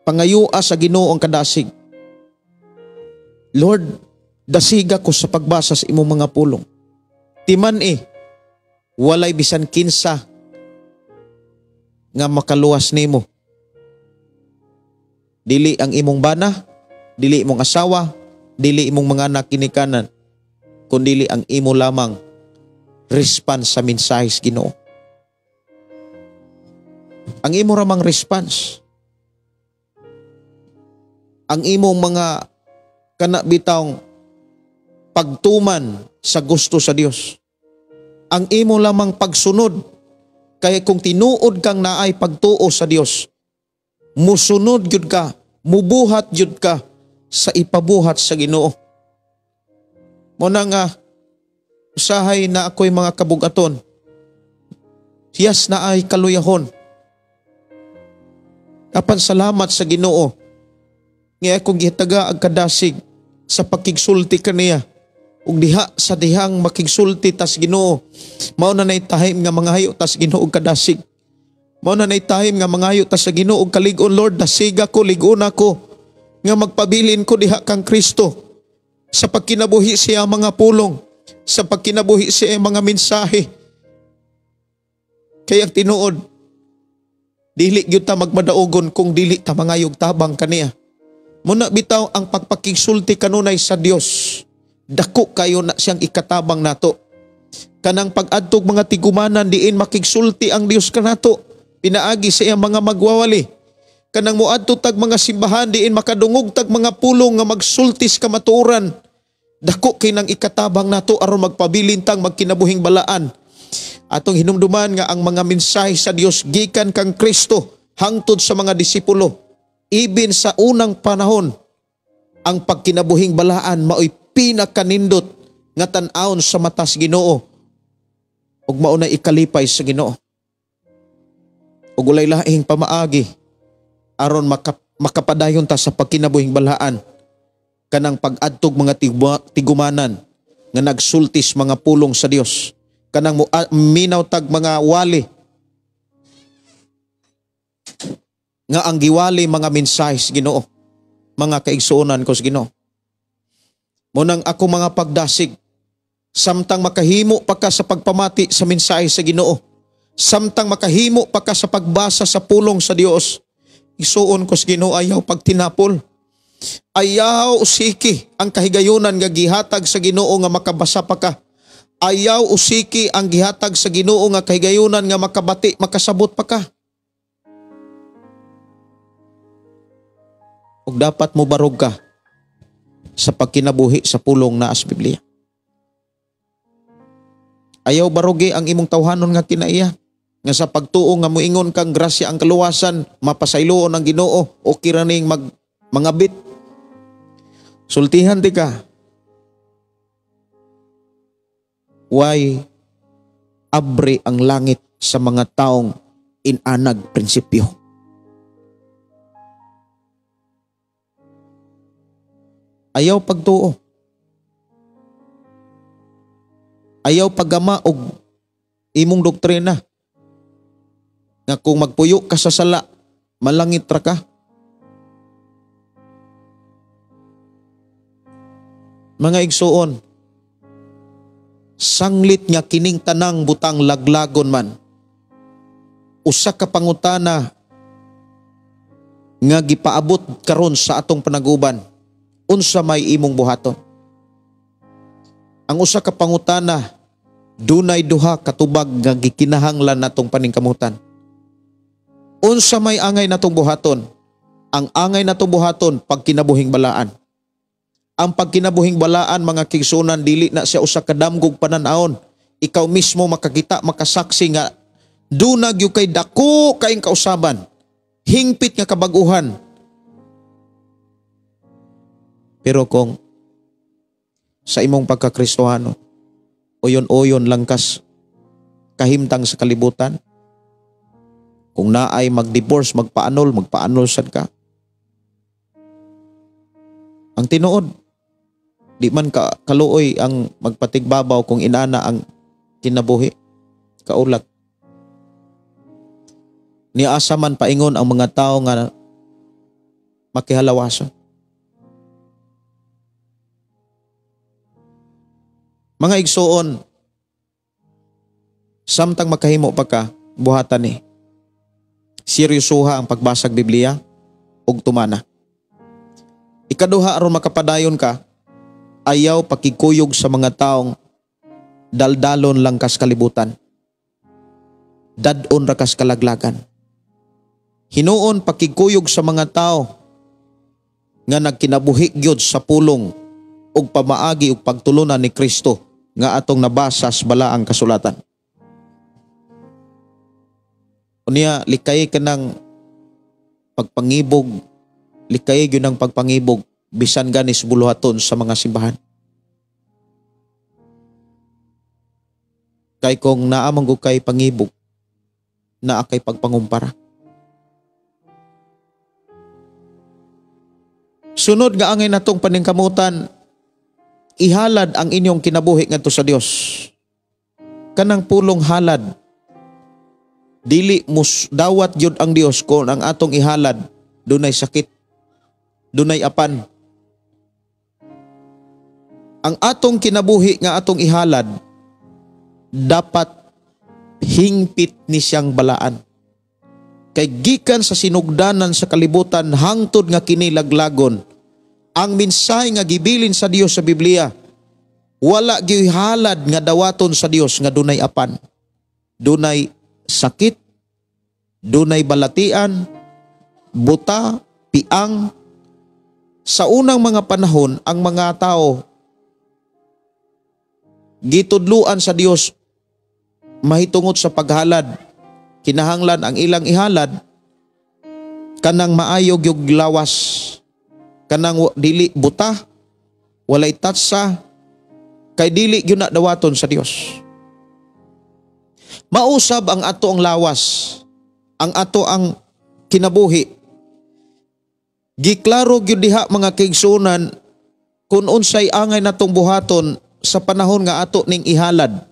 Pangayua sa Ginoo ang kadasig. Lord, dasiga ko sa pagbasa sa imong mga pulong. Timan walay bisan kinsa nga makaluwas nimo. Dili ang imong bana, dili imong asawa, dili imong mga anak kinikanan, kundi ang imo lamang response sa mensahe sa Ginoo. Ang imo ramang response. Ang imong mga kanabitawng pagtuman sa gusto sa Dios. Ang imo lamang pagsunod. Kaya kung tinuod kang naay pagtuo sa Dios, musunod yun ka, mubuhat yun ka sa ipabuhat sa Ginoo. Muna nga, usahay na ako'y mga kabugaton. Hiyas na ay kaluyahon. Apan salamat sa Ginoo. Nga akong gihitaga ang kadasig sa pakigsulti kaniya. Ug diha sa dihang makigsulti tas Ginoo. Mao na nay tahim nga mangayo tas Ginoo og kadasig. Mao na nay tahim nga mangayo tas sa Ginoo og kalig-on. Lord, dasiga ko, lig-on ako nga magpabilin ko diha kang Kristo sa pagkinabuhi siya mga pulong, sa pagkinabuhi siya mga mensahe. Kaya tinuod, dili gyud ta magmadaogon kung dili ta mangayog tabang kaniya. Muna bitaw ang pagpakigsulti kanunay sa Dios. Dako kayo na siyang ikatabang nato. Kanang pag-adtog mga tigumanan diin makigsulti ang Dios kanato. Pinaagi sa iyang mga magwawali. Kanang muadto tag mga simbahan diin makadungog tag mga pulong nga magsultis kamatuoran. Dako kay nang ikatabang nato aron magpabilintang magkinabuhing balaan. Atong hinumduman nga ang mga mensahe sa Dios gikan kang Kristo hangtod sa mga disipulo. Ibin sa unang panahon, ang pagkinabuhing balaan mao'y pinakanindot nga tan-awon sa matas Ginoo ug mao na ikalipay sa Ginoo. Ug walay laing pamaagi aron makapadayon ta sa pagkinabuhing balaan kanang pag-adtog mga tigumanan nga nagsultis mga pulong sa Dios kanang minaw tag mga wali nga ang giwali mga mensahe sa Ginoo, mga kaigsuonan ko sa Ginoo. Munang ako mga pagdasig, samtang makahimo pa ka sa pagpamati sa mensahe sa Ginoo, samtang makahimo pa ka sa pagbasa sa pulong sa Dios, isuon ko sa Ginoo ayaw pagtinapol. Ayaw usiki ang kahigayunan nga gihatag sa Ginoo nga makabasa pa ka. Ayaw usiki ang gihatag sa Ginoo nga kahigayunan nga makabati, makasabot pa ka. Ug dapat mo barog ka sa pagkinabuhi sa pulong naa sa Biblia. Ayaw barogi ang imong tawhanon nga kinaiya, nga sa pagtuo nga moingon kang grasya ang kaluwasan, mapasayloon ang Ginoo o kiraning mangabit. Sultihan ti ka. Why abre ang langit sa mga taong inanag prinsipyo. Ayaw pagtuo. Ayaw paggama og imong doktrina. Nga kung magpuyo ka sa sala, malangit ra ka. Mga igsuon, sanglit nga kining tanang butang laglagon man, usa ka pangutana nga gipaabot karon sa atong panaguban. Unsa may imong buhaton? Ang usa ka pangutana, dunay duha katubag nga gikinahanglan natong paningkamutan. Unsa may angay natong buhaton? Ang angay natong buhaton pagkinabuhing balaan. Ang pagkinabuhing balaan, mga kigsunan, dili na siya usa ka damgog pananaon. Ikaw mismo makakita, makasaksi nga dunag yu kay dako kaing kausaban, hingpit nga kabaguhan. Pero kung sa imong pagkakristohano, uyon-uyon lang kas kahimtang sa kalibutan, kung naay mag-divorce, magpaanol sad ka. Ang tinuod, di man ka kaluoy ang magpatigbabaw kung inana ang kinabuhi. Kaulat. Niasa man paingon ang mga tao nga makihalawason. Mga igsuon, samtang makahimo pa ka, buhatan ni. Seryosuha ang pagbasag Biblia ug tumana. Ikaduha aron makapadayon ka, ayaw pakikuyog sa mga taong daldalon lang kas kalibutan. Dadon ra kas kalaglagan. Hinuon pakikuyog sa mga tao nga nagkinabuhi gyud sa pulong ug pamaagi ug pagtulunan ni Kristo nga atong nabasa sa balaang kasulatan. Unya likay ka ng pagpangibog, likay gyud ang pagpangibog bisan ganis buluhaton sa mga simbahan. Kay kung naamang kay pangibog, naa kay pagpangumpara. Sunod nga angay natong paningkamutan, ihalad ang inyong kinabuhi ngadto sa Dios. Kanang pulong halad, dili mus dawat jud ang Dios kung ang atong ihalad dunay sakit, dunay apan. Ang atong kinabuhi nga atong ihalad dapat hingpit ni siyang balaan. Kay gikan sa sinugdanan sa kalibutan hangtod nga kinilaglagon, ang mensahe nga gibilin sa Dios sa Biblia, wala gihalad nga dawaton sa Dios nga dunay apan, dunay sakit, dunay balatian, buta, piang. Sa unang mga panahon, ang mga tao gitudluan sa Dios mahitungod sa paghalad. Kinahanglan ang ilang ihalad kanang maayog yung lawas, kanang dili buta, walay tatsa, kay dili yun na dawaton sa Dios. Mausab ang ato ang lawas, ang ato ang kinabuhi. Giklaro gyud diha mga kaigsunan kung unsay angay natong buhaton sa panahon nga ato ning ihalad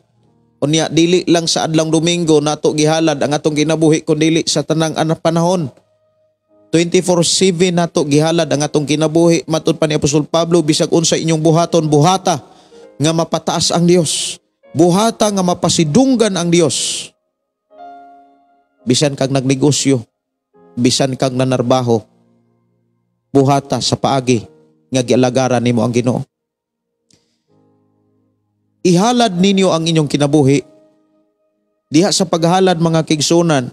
Unya dili lang sa adlang Domingo nato gihalad ang atong kinabuhi kundi sa tanang panahon. 24/7 nato gihalad ang atong kinabuhi matud pa ni Apostol Pablo, bisag unsa inyong buhaton, buhata nga mapataas ang Dios. Buhata nga mapasidunggan ang Dios. Bisan kag nagnegosyo, bisan kag nanarbaho, buhata sa paagi nga gialagaran nimo ang Ginoo. Ihalad ninyo ang inyong kinabuhi. Diha sa paghalad mga kigsunan,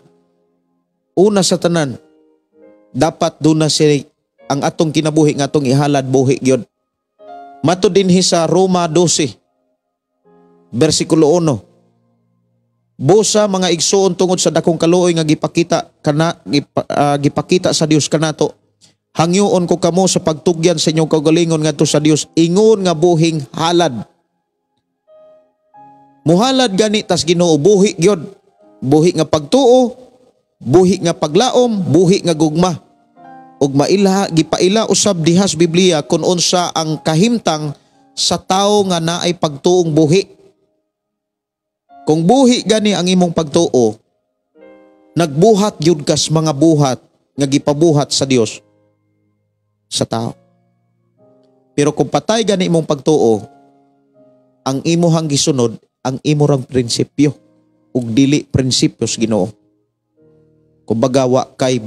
una sa tanan, dapat doon na ang atong kinabuhi nga atong ihalad buhi gyud. Matud dinhi sa Roma 12, versikulo 1. Busa mga igsoon tungod sa dakong kaluoy nga gipakita sa Dios kanato. Hangyoon ko kamo sa pagtugyan sa inyong kaugalingon ngadto sa Dios, ingon nga buhing halad. Muhalad gani tas Ginoo buhi gyud. Buhi nga pagtuo, buhi nga paglaom, buhi nga gugma. Ug gipaila usab dihas Biblia kun unsa ang kahimtang sa tawo nga naay pagtuong buhi. Kung buhi gani ang imong pagtuo, nagbuhat gyud kas mga buhat nga gipabuhat sa Dios sa tao. Pero kung patay gani imong pagtuo, ang imuhang gisunod ang imurang prinsipyo ug dili prinsipyos Ginoo. Kumbaga wa kay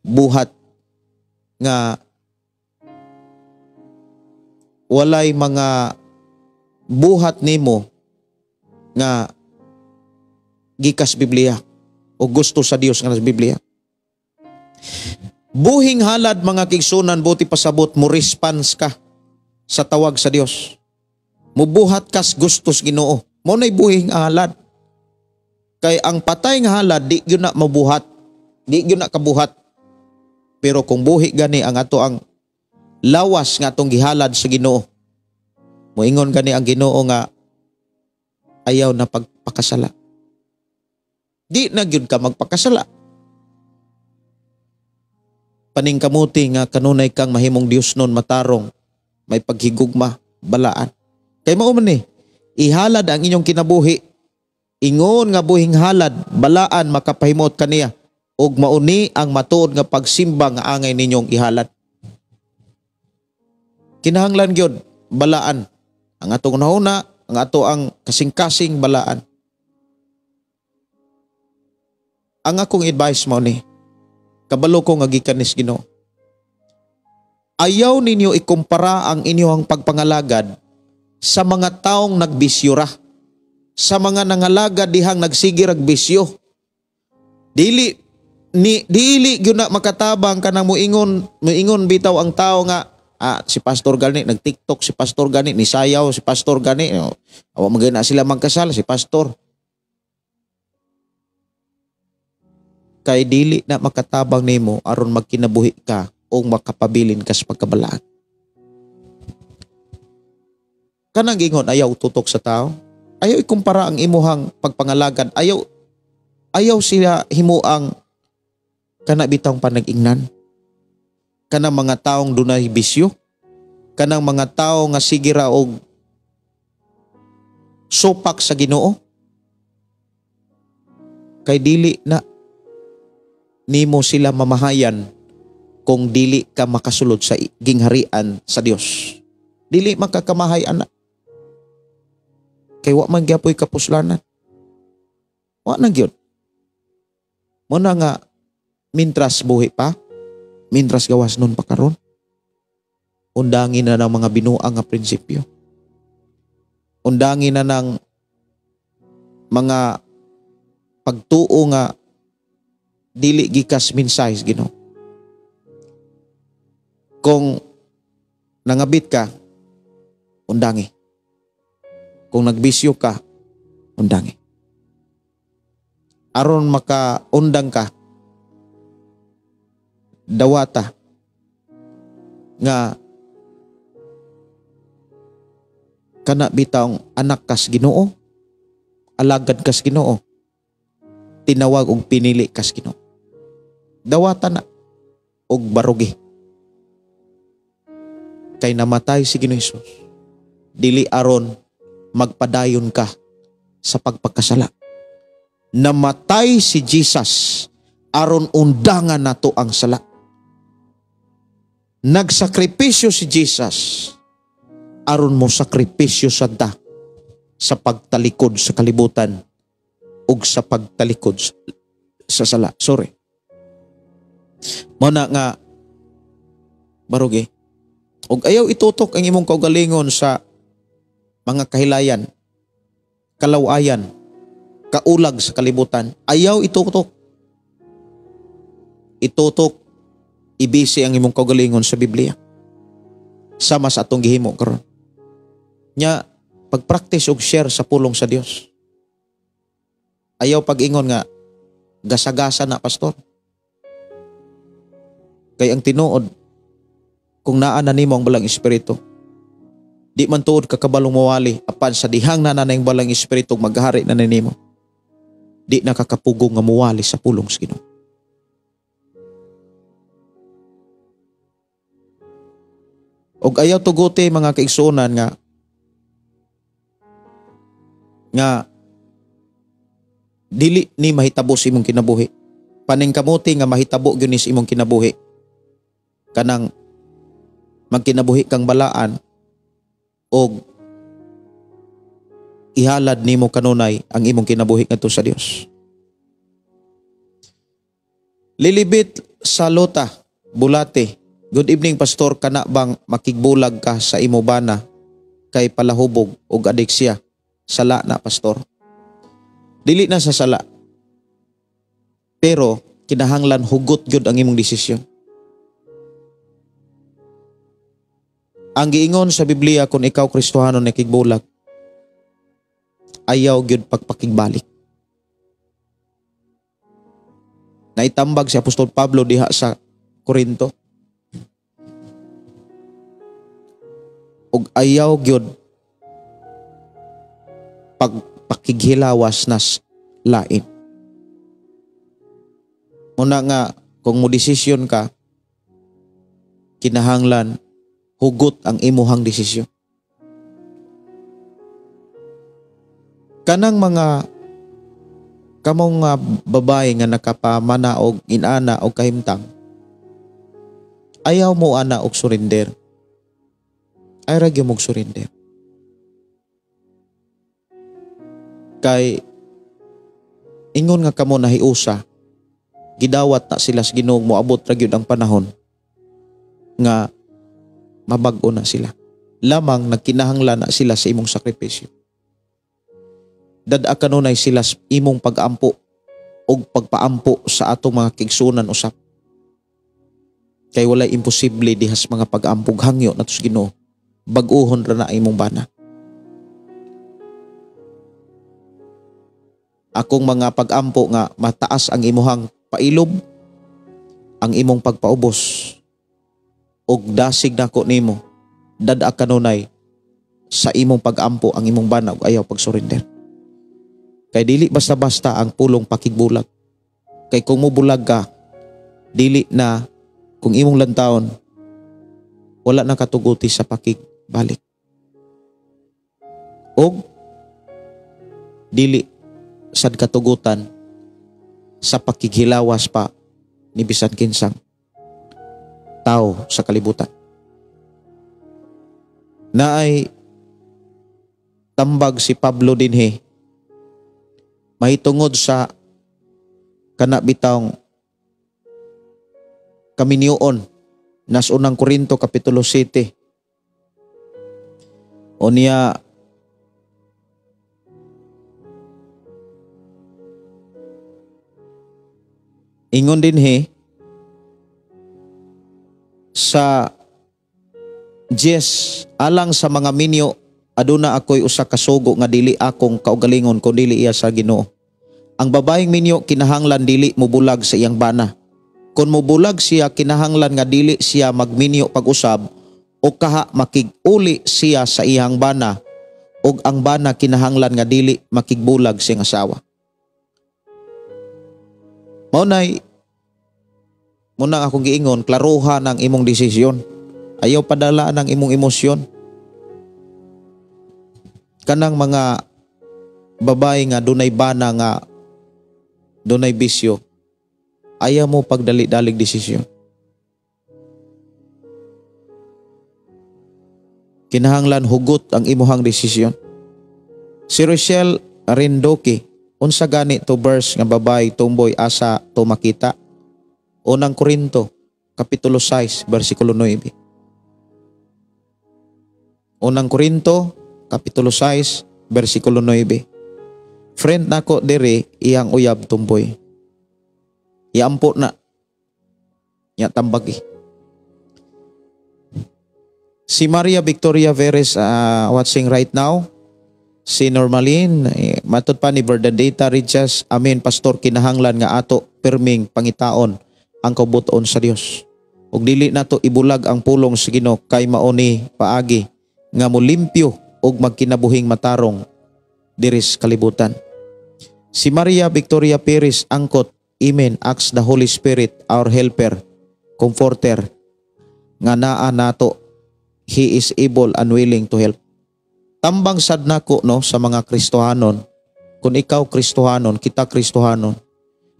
buhat nga walay mga buhat nimo nga gikas Biblia o gusto sa Dios nga sa Biblia. Buhing halad mga kigsunan, buti pasabot mo response ka sa tawag sa Dios. Mubuhat kas gustos Ginoo. Mo nay buhing halad. Kay ang patay nga halad di gyud na mabuhat. Di gyud na kabuhat. Pero kung buhi gani ang ato ang lawas nga atong gihalad sa Ginoo, moingon gani ang Ginoo nga ayaw na pagpakasala. Di na gyud ka magpakasala. Paningkamuti nga kanunay kang mahimong Dios nun matarong, may paghigugma, balaan. Kay mao man ni, ihalad ang inyong kinabuhi. Ingon nga buhing halad, balaan makapahimot kaniya. Og mauni ang matuod nga pagsimba nga angay ninyong ihalad. Kinahanglan gyud balaan. Ang atong nahuna, ang ato ang kasing-kasing balaan. Ang akong advice mo ni, kabalo ko nga gikan ni Ginoo. Ayaw ninyo ikumpara ang inyong pagpangalagad sa mga taong nagbisyura, sa mga nangalagad dihang nagsigir ag bisyo. Dili gyud na makatabang kanang muingon bitaw ang tao nga si pastor gani nag-TikTok, si pastor gani ni sayaw, si pastor gani awa magana sila magkasal, si pastor. Kay dili na makatabang nimo aron magkinabuhi ka o makapabilin ka sa pagkabalaan. Kanang gingon ayaw tutok sa tao, ayaw ikumpara ang imuhang pagpangalagad, ayaw sila himuang kana bitang panag-ingnan, kanang mga taong dunay bisyo, kanang mga tao nga sige ra og sopak sa Ginoo. Kay dili na nimo sila mamahayan kung dili ka makasulod sa gingharian sa Dios. Dili makakamahay ana. Kay wa man gyapon kapuslanan. Wa na gyud. Muna nga mintras buhi pa, mintras gawas nun pa karon, undangin na ng mga binuang nga prinsipyo. Undangin na ng mga pagtuo nga dili gikas minsayes Ginoo. Kung nangabit ka, undangi. Kung nagbisyo ka, undangi. Aron makaundang ka, dawata nga kana bitang anak kas Ginoo, alagad kas Ginoo, tinawag og pinili kas Ginoo. Dawata na og barugi. Kay namatay si Ginoo Hesus, dili aron magpadayon ka sa pagpagkasala. Namatay si Jesus aron undangan nato ang sala. Nagsakripisyo si Jesus aron mo sakripisyo sadta sa pagtalikod sa kalibutan ug sa pagtalikod sa sala. Sorry. Mao na nga barugi. Ug ayaw itutok ang imong kaugalingon sa mga kahilayan, kalawayan, kaulag sa kalibutan. Ayaw itutok. Itutok, ibisi ang imong kaugalingon sa Biblia. Sama sa atong gihimo karon. Nya, pag-practice og share sa pulong sa Dios. Ayaw pag-ingon nga, gasagasa na, pastor. Kay ang tinuod, kung naa na nimo ang balang espiritu, di man tuod kakabalong mawali, apan sa dihang na na yung balang espiritu maghari na nimo, di nakakapugong nga mawali sa pulong sa Ginoo. Og ayaw tuguti mga kaigsuonan nga dili ni mahitabo sa imong kinabuhi. Paning kamuti nga mahitabo gyud ni sa imong kinabuhi. Kanang magkinabuhi kang balaan og ihalad nimo kanunay ang imong kinabuhi ngadto sa Dios. Lilibit sa Lota, Bulate. Good evening, pastor. Kana bang makigbulag ka sa imo bana kay palahubog og adiksya? Sala na, pastor. Dili na sa sala. Pero kinahanglan hugot gyud ang imong desisyon. Ang giingon sa Biblia, kung ikaw Kristohano na kigbulag, ayaw gyud pagpakigbalik. Naitambag si Apostol Pablo diha sa Korinto. Og ayaw gyud pagpakighilawas nas lain. Muna nga, kung mo desisyon ka, kinahanglan hugot ang imuhang desisyon. Kanang mga kamong nga babae nga nakapamana og inana og kahimtang, ayaw mo ana og surrender. Ay ragyo mong surrender. Kay ingon nga kamo nahiusa, gidawat na sila sa Ginoo, moabot ra gyud ang panahon nga mabag-o na sila. Lamang nagkinahanglan na sila sa imong sakripisyo. Dad-a kanunay sila sa imong pag-ampo o pagpaampo sa atong mga kigsunan usap. Kay walay imposible dihas mga pag-ampog hangyo nato sa Ginoo. Bag-uhon ra na imong bana. Akong mga pag-ampo nga mataas ang imuhang pailob, ang imong pagpaubos, og dasig nako nimo, dad-a kanunay sa imong pag-ampo ang imong bana ug ayaw pag-surrender. Kay dili basta-basta ang pulong pakigbulag. Kay kung mubulag ka, dili na kung imong lantawon, wala na katuguti sa pakigbalik. Og dili sad katugutan sa pakighilawas pa ni bisan kinsang tao sa kalibutan. Naay tambag si Pablo dinhi mahitungod sa kana bitawng kaminyoon nas unang Korinto kapitulo 7. O niya ingon dinhi sa alang sa mga minyo aduna ako'y usa ka sugo nga dili akong kaugalingon kundi dili iya sa Ginoo. Ang babaeng minyo kinahanglan dili mubulag sa iyang bana. Kung mubulag siya kinahanglan nga dili siya magminyo pag-usab o kaha makig-uli siya sa iyang bana ug ang bana kinahanglan nga dili makigbulag sa iyang asawa. Maunay muna akong giingon, klaruhan ang imong desisyon. Ayaw padalaan ang imong emosyon. Kanang mga babae nga dunay bana nga dunay bisyo, ayaw mo pagdali-dalig desisyon. Kinahanglan hugot ang imuhang desisyon. Si Rochelle Rindoki, unsa gani to verse nga babae tumboy asa to makita? Unang Korinto, Kapitulo 6, versikulo 9. Unang Korinto, Kapitulo 6, versikulo 9. Friend nako diri iyang uyab tumboy. Iampo na. Ya tambagi. Si Maria Victoria Veres watching right now. Si Normaline, matod pa ni Bernadetta Richas, amen pastor, kinahanglan nga ato perming pangitaon ang kabuton sa Dios. Ug dili nato ibulag ang pulong sa Ginoo kay mauni paagi nga molimpyo ug magkinabuhing matarong diris kalibutan. Si Maria Victoria Perez angkot, amen, ask the Holy Spirit, our helper, comforter, nga naa nato. He is able and willing to help. Tambang sad nako no sa mga Kristohanon, kung ikaw Kristohanon, kita Kristohanon,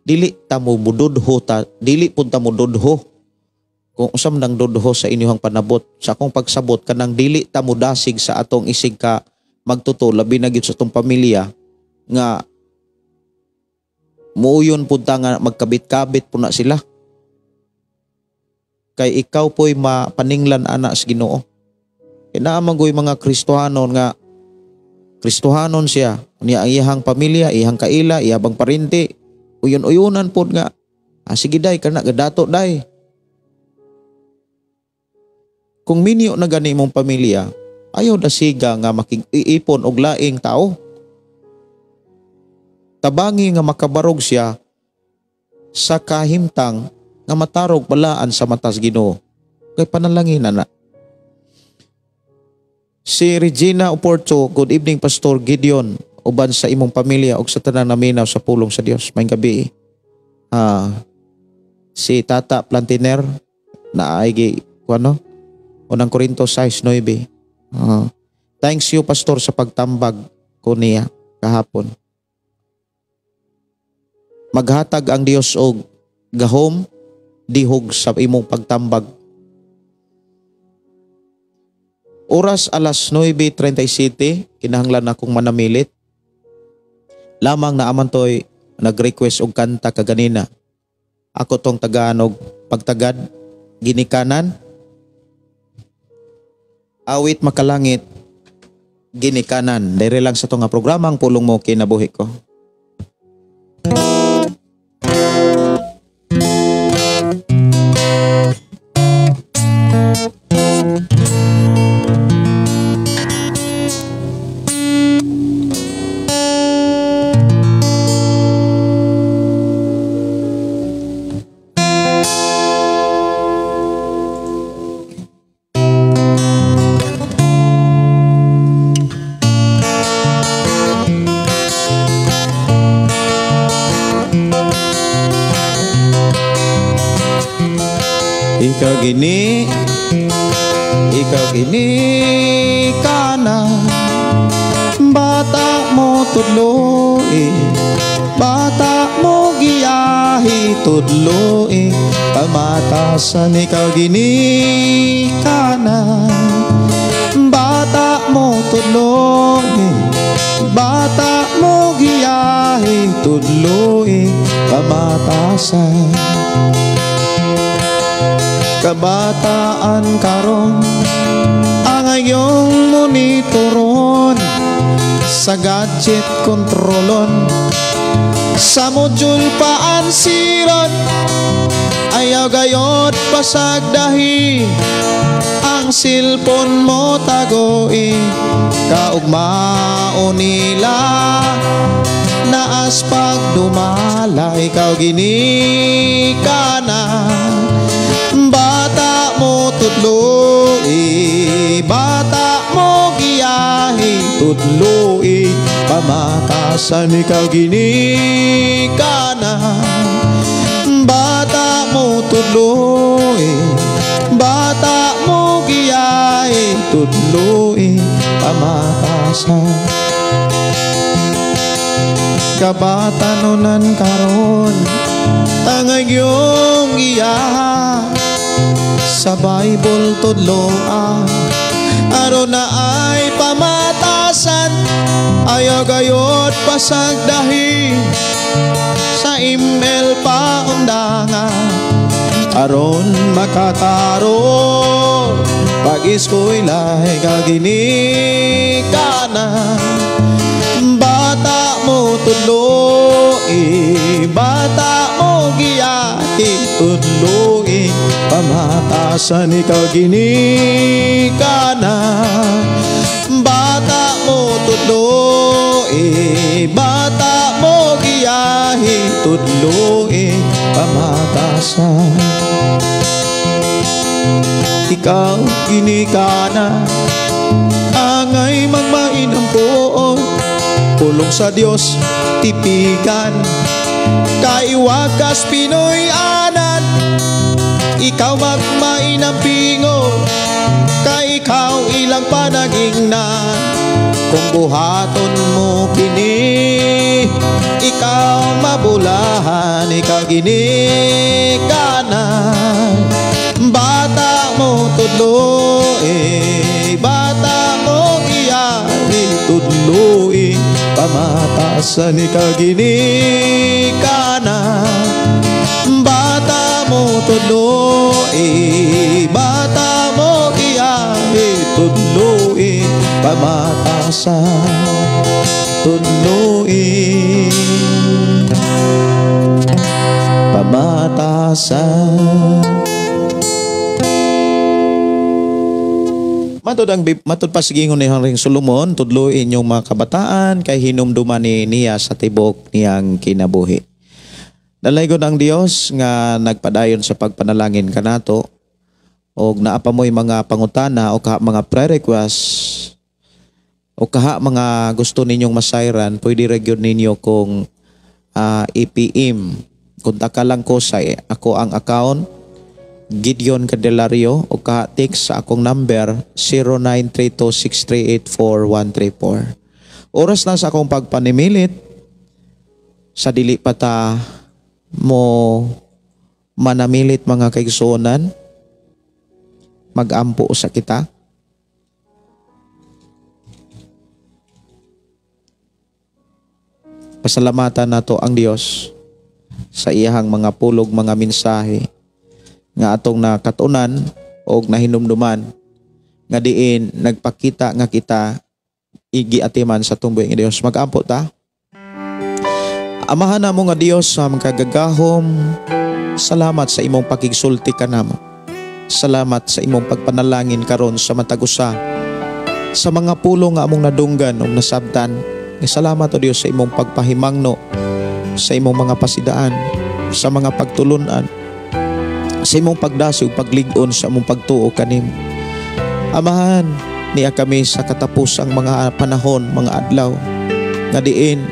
dili ta mo mududho ta, dili pud ta mo dudho. Kung usam nang dudho sa inyong panabot, sa akong pagsabot kanang dili ta mo dasig sa atong isig ka magtuto, labi na gyud sa atong pamilya nga muuyon pud ta nga magkabit-kabit pud na sila. Kay ikaw po'y mapaninglan ana sa Ginoo. Kinaamangoy mga Kristohanon nga Kristohanon siya, niya ang iyahang pamilya, iyahang kaila, iyabang parinti, uyon-uyonan po nga, sige day, kana gadato day. Kung minyo na gani mong pamilya, ayaw na siga nga makiipon og laing tao. Tabangi nga makabarog siya sa kahimtang nga matarog balaan sa matas Ginoo. Kay panalangin na. Si Regina Oporto, good evening Pastor Gideon, uban sa imong pamilya ug sa tanang naminaw sa pulong sa Dios. May gabi. Si Tata Plantiner na ay kuno Unang Korinto 6:9. Thanks you Pastor sa pagtambag ko niya kahapon. Maghatag ang Dios og gahom dihog sa imong pagtambag. Oras alas 9:37, kinahanglan akong manamilit. Lamang na amantoy nag-request og kanta kaganina. Ako tong Tagalog pagtagad ginikanan. Awit makalangit ginikanan. Dire lang sa to nga programa ang pulong mo kinabuhi ko. Ikaw gini ka na, bata mo tudloy, bata mo giyahi tudloy, pamatasan ikaw gini ka na, bata mo tudloy, bata mo giyahi tudloy, pamatasan. Kabataan karon ang iyong monitoron, sa gadget kontrolon, sa module paansiron, ayaw gayod pasagdahi, ang silpon mo tagoi, kaugmao nila naas pagdumala, ikaw gini ka na, bata mo tudloy, bata mo giyahi tudloy, pamatasan ikaw gini ka na, bata mo tudloy, bata mo giyahi tudloy, pamatasan. kabatanunan karon tangayong iya sa Bible tudloan aron na ay pamatasan ayaw gayot pasagdahi sa email pa undangan aron makataro pag iskoylay kaginikanan bata mo tudloi bata mo giyahi tudloi pamatasan ikaw ginikanan bata mo tudloi bata mo giyahi tudloi pamatasan ikaw ginikana angay magmainam poon pulong sa Dios tipigan kaiwagas Pinoy anan ikaw magmainam pingo kay ikaw ilang panagingnan kung buhaton mo kini ikaw mabulahan ikaw ginikanan bata mo tudloi bata mo giyahi tudloi pamatasan ikaw ginikanan bata mo tudloi bata mo giyahi tudloi pamatasan tudloi pamatasan. Matod pa sigingon ni Haring Solomon tudlo inyong mga kabataan kay hinumduman niya sa tibok niyang kinabuhi. Dalaygon ang Dios nga nagpadayon sa pagpanalangin kanato og naapamoy mga pangutana o kaha mga pre-request o kaha mga gusto ninyong masayran pwede regyon ninyo kung EPM. Kontak lang ko sa ako ang account Gideon Candelario o ka-text sa akong number 0932-638-4134. Oras na sa akong pagpanimilit sa dili pata mo manamilit mga kaigsuonan magampo sa kita. Pasalamatan nato ang Dios sa iyahang mga pulog mga mensahe nga atong nakatunan o nahinumduman nga diin nagpakita nga kita igiatiman sa tumboy nga Dios. Mag-ampo ta. Amahan na mo nga Dios sa magkagagahom, salamat sa imong pakigsulti kanamo. Salamat sa imong pagpanalangin karon sa matagusa sa mga pulong nga among nadunggan o nasabtan. Salamat o Dios sa imong pagpahimangno sa imong mga pasidaan, sa mga pagtulunan, sa imong pagdasig paglig-on sa imong pagtuo kanimo. Amahan niya kami sa katapusang mga panahon, mga adlaw nga diin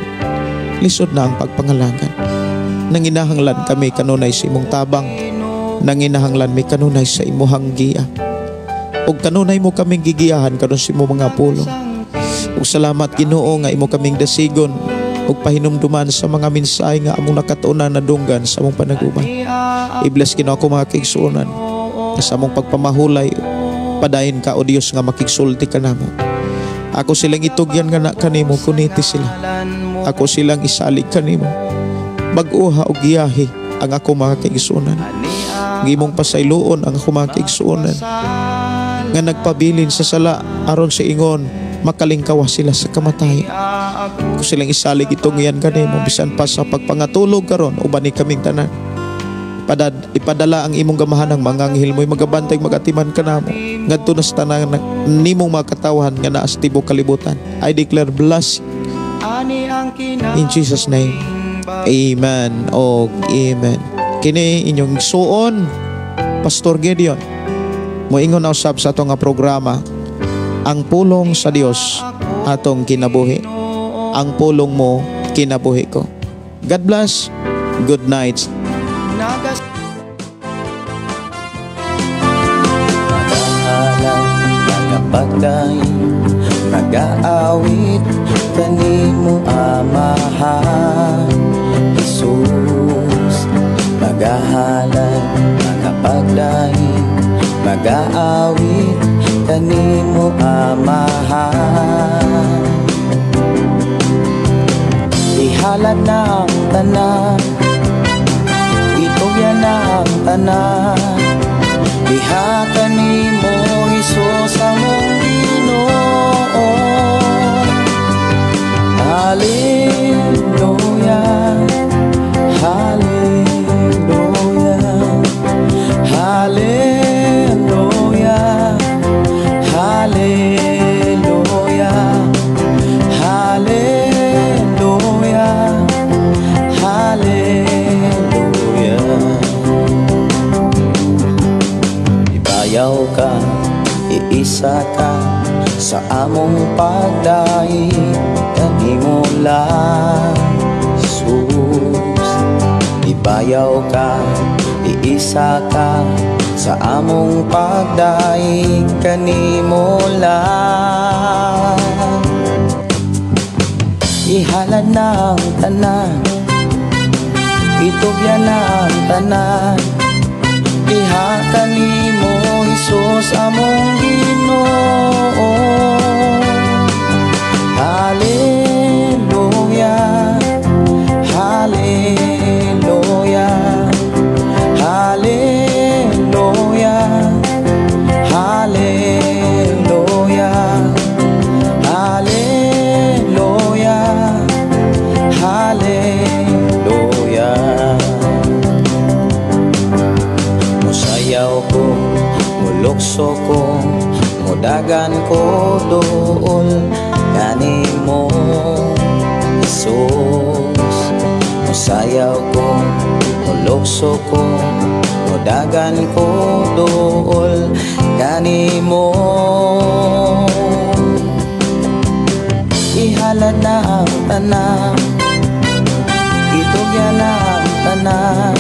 lisod na ang pagpangalangan. Nanginahanglan kami kanunay sa imong tabang, nanginahanglan mi kanunay sa imong giya, ug kanunay mo kaming gigiyahan karon sa imong mga pulong. Ug salamat Ginoo nga imo kaming dasigon ug pahinumduman sa mga mensahe nga among nakatunan na dunggan sa among panaguban. I-bless Ginoo ako mga kaigsuonan sa among pagpamahulay. Padayon ka o Dios nga makigsulti kanamo. Ako silang itugyan nga na kanimo kuniti sila. Ako silang isalig kanimo. Bag-uha og giyahi ang ako mga kaigsuonan. Ngimong pasayloon ang ako mga kaigsuonan nga nagpabilin sa sala aron sa ingon makalingkawa sila sa kamatayan. Kung silang isalig itong iyan kanimo bisan pa sa pagpangatulog karon uban ni kaming tanan. Ipadala ang imong gamahan ng mga anghel mo'y magabantay magatiman kanamo ngadto na sa tanan nimong makatawhan nga naa sa tibok kalibutan. I declare blessing in Jesus name. Amen o amen. Kini inyong suon Pastor Gideon moingon na usab sa atong nga programa ang pulong sa Dios atong kinabuhi. Ang pulong mo kinabuhi ko. God bless. Good night. Pagdahalang mga pagdaing Mag-aawit kanimo Amahan Jesus. Magahalad, mga pagdaing, mag-aawit kanimo Amahan. Ihalad na ang tanan, itugyan na ang tanan. Diha kanimo Jesus among Ginoo. Hallelujah, hallelujah, hallelujah, hallelujah, hallelujah, hallelujah. Ibayaw ka, iisa ka sa among pagdaig, kanimo lang Jesus. Ibayaw ka, iisa ka sa among pagdaig, kanimo lang. Ihalad na ang tanan, itugyan na ang tanan. Diha kanimo Jesus among Ginoo. Hallelujah, hallelujah, hallelujah, hallelujah, hallelujah, hallelujah. Musayaw ko, mulukso ko, mudagan ko dool kanimo Jesus. Musayaw ko, mulukso ko, mudagan ko dool kanimo. Ihalad na ang tanan, itugyan na ang tanan.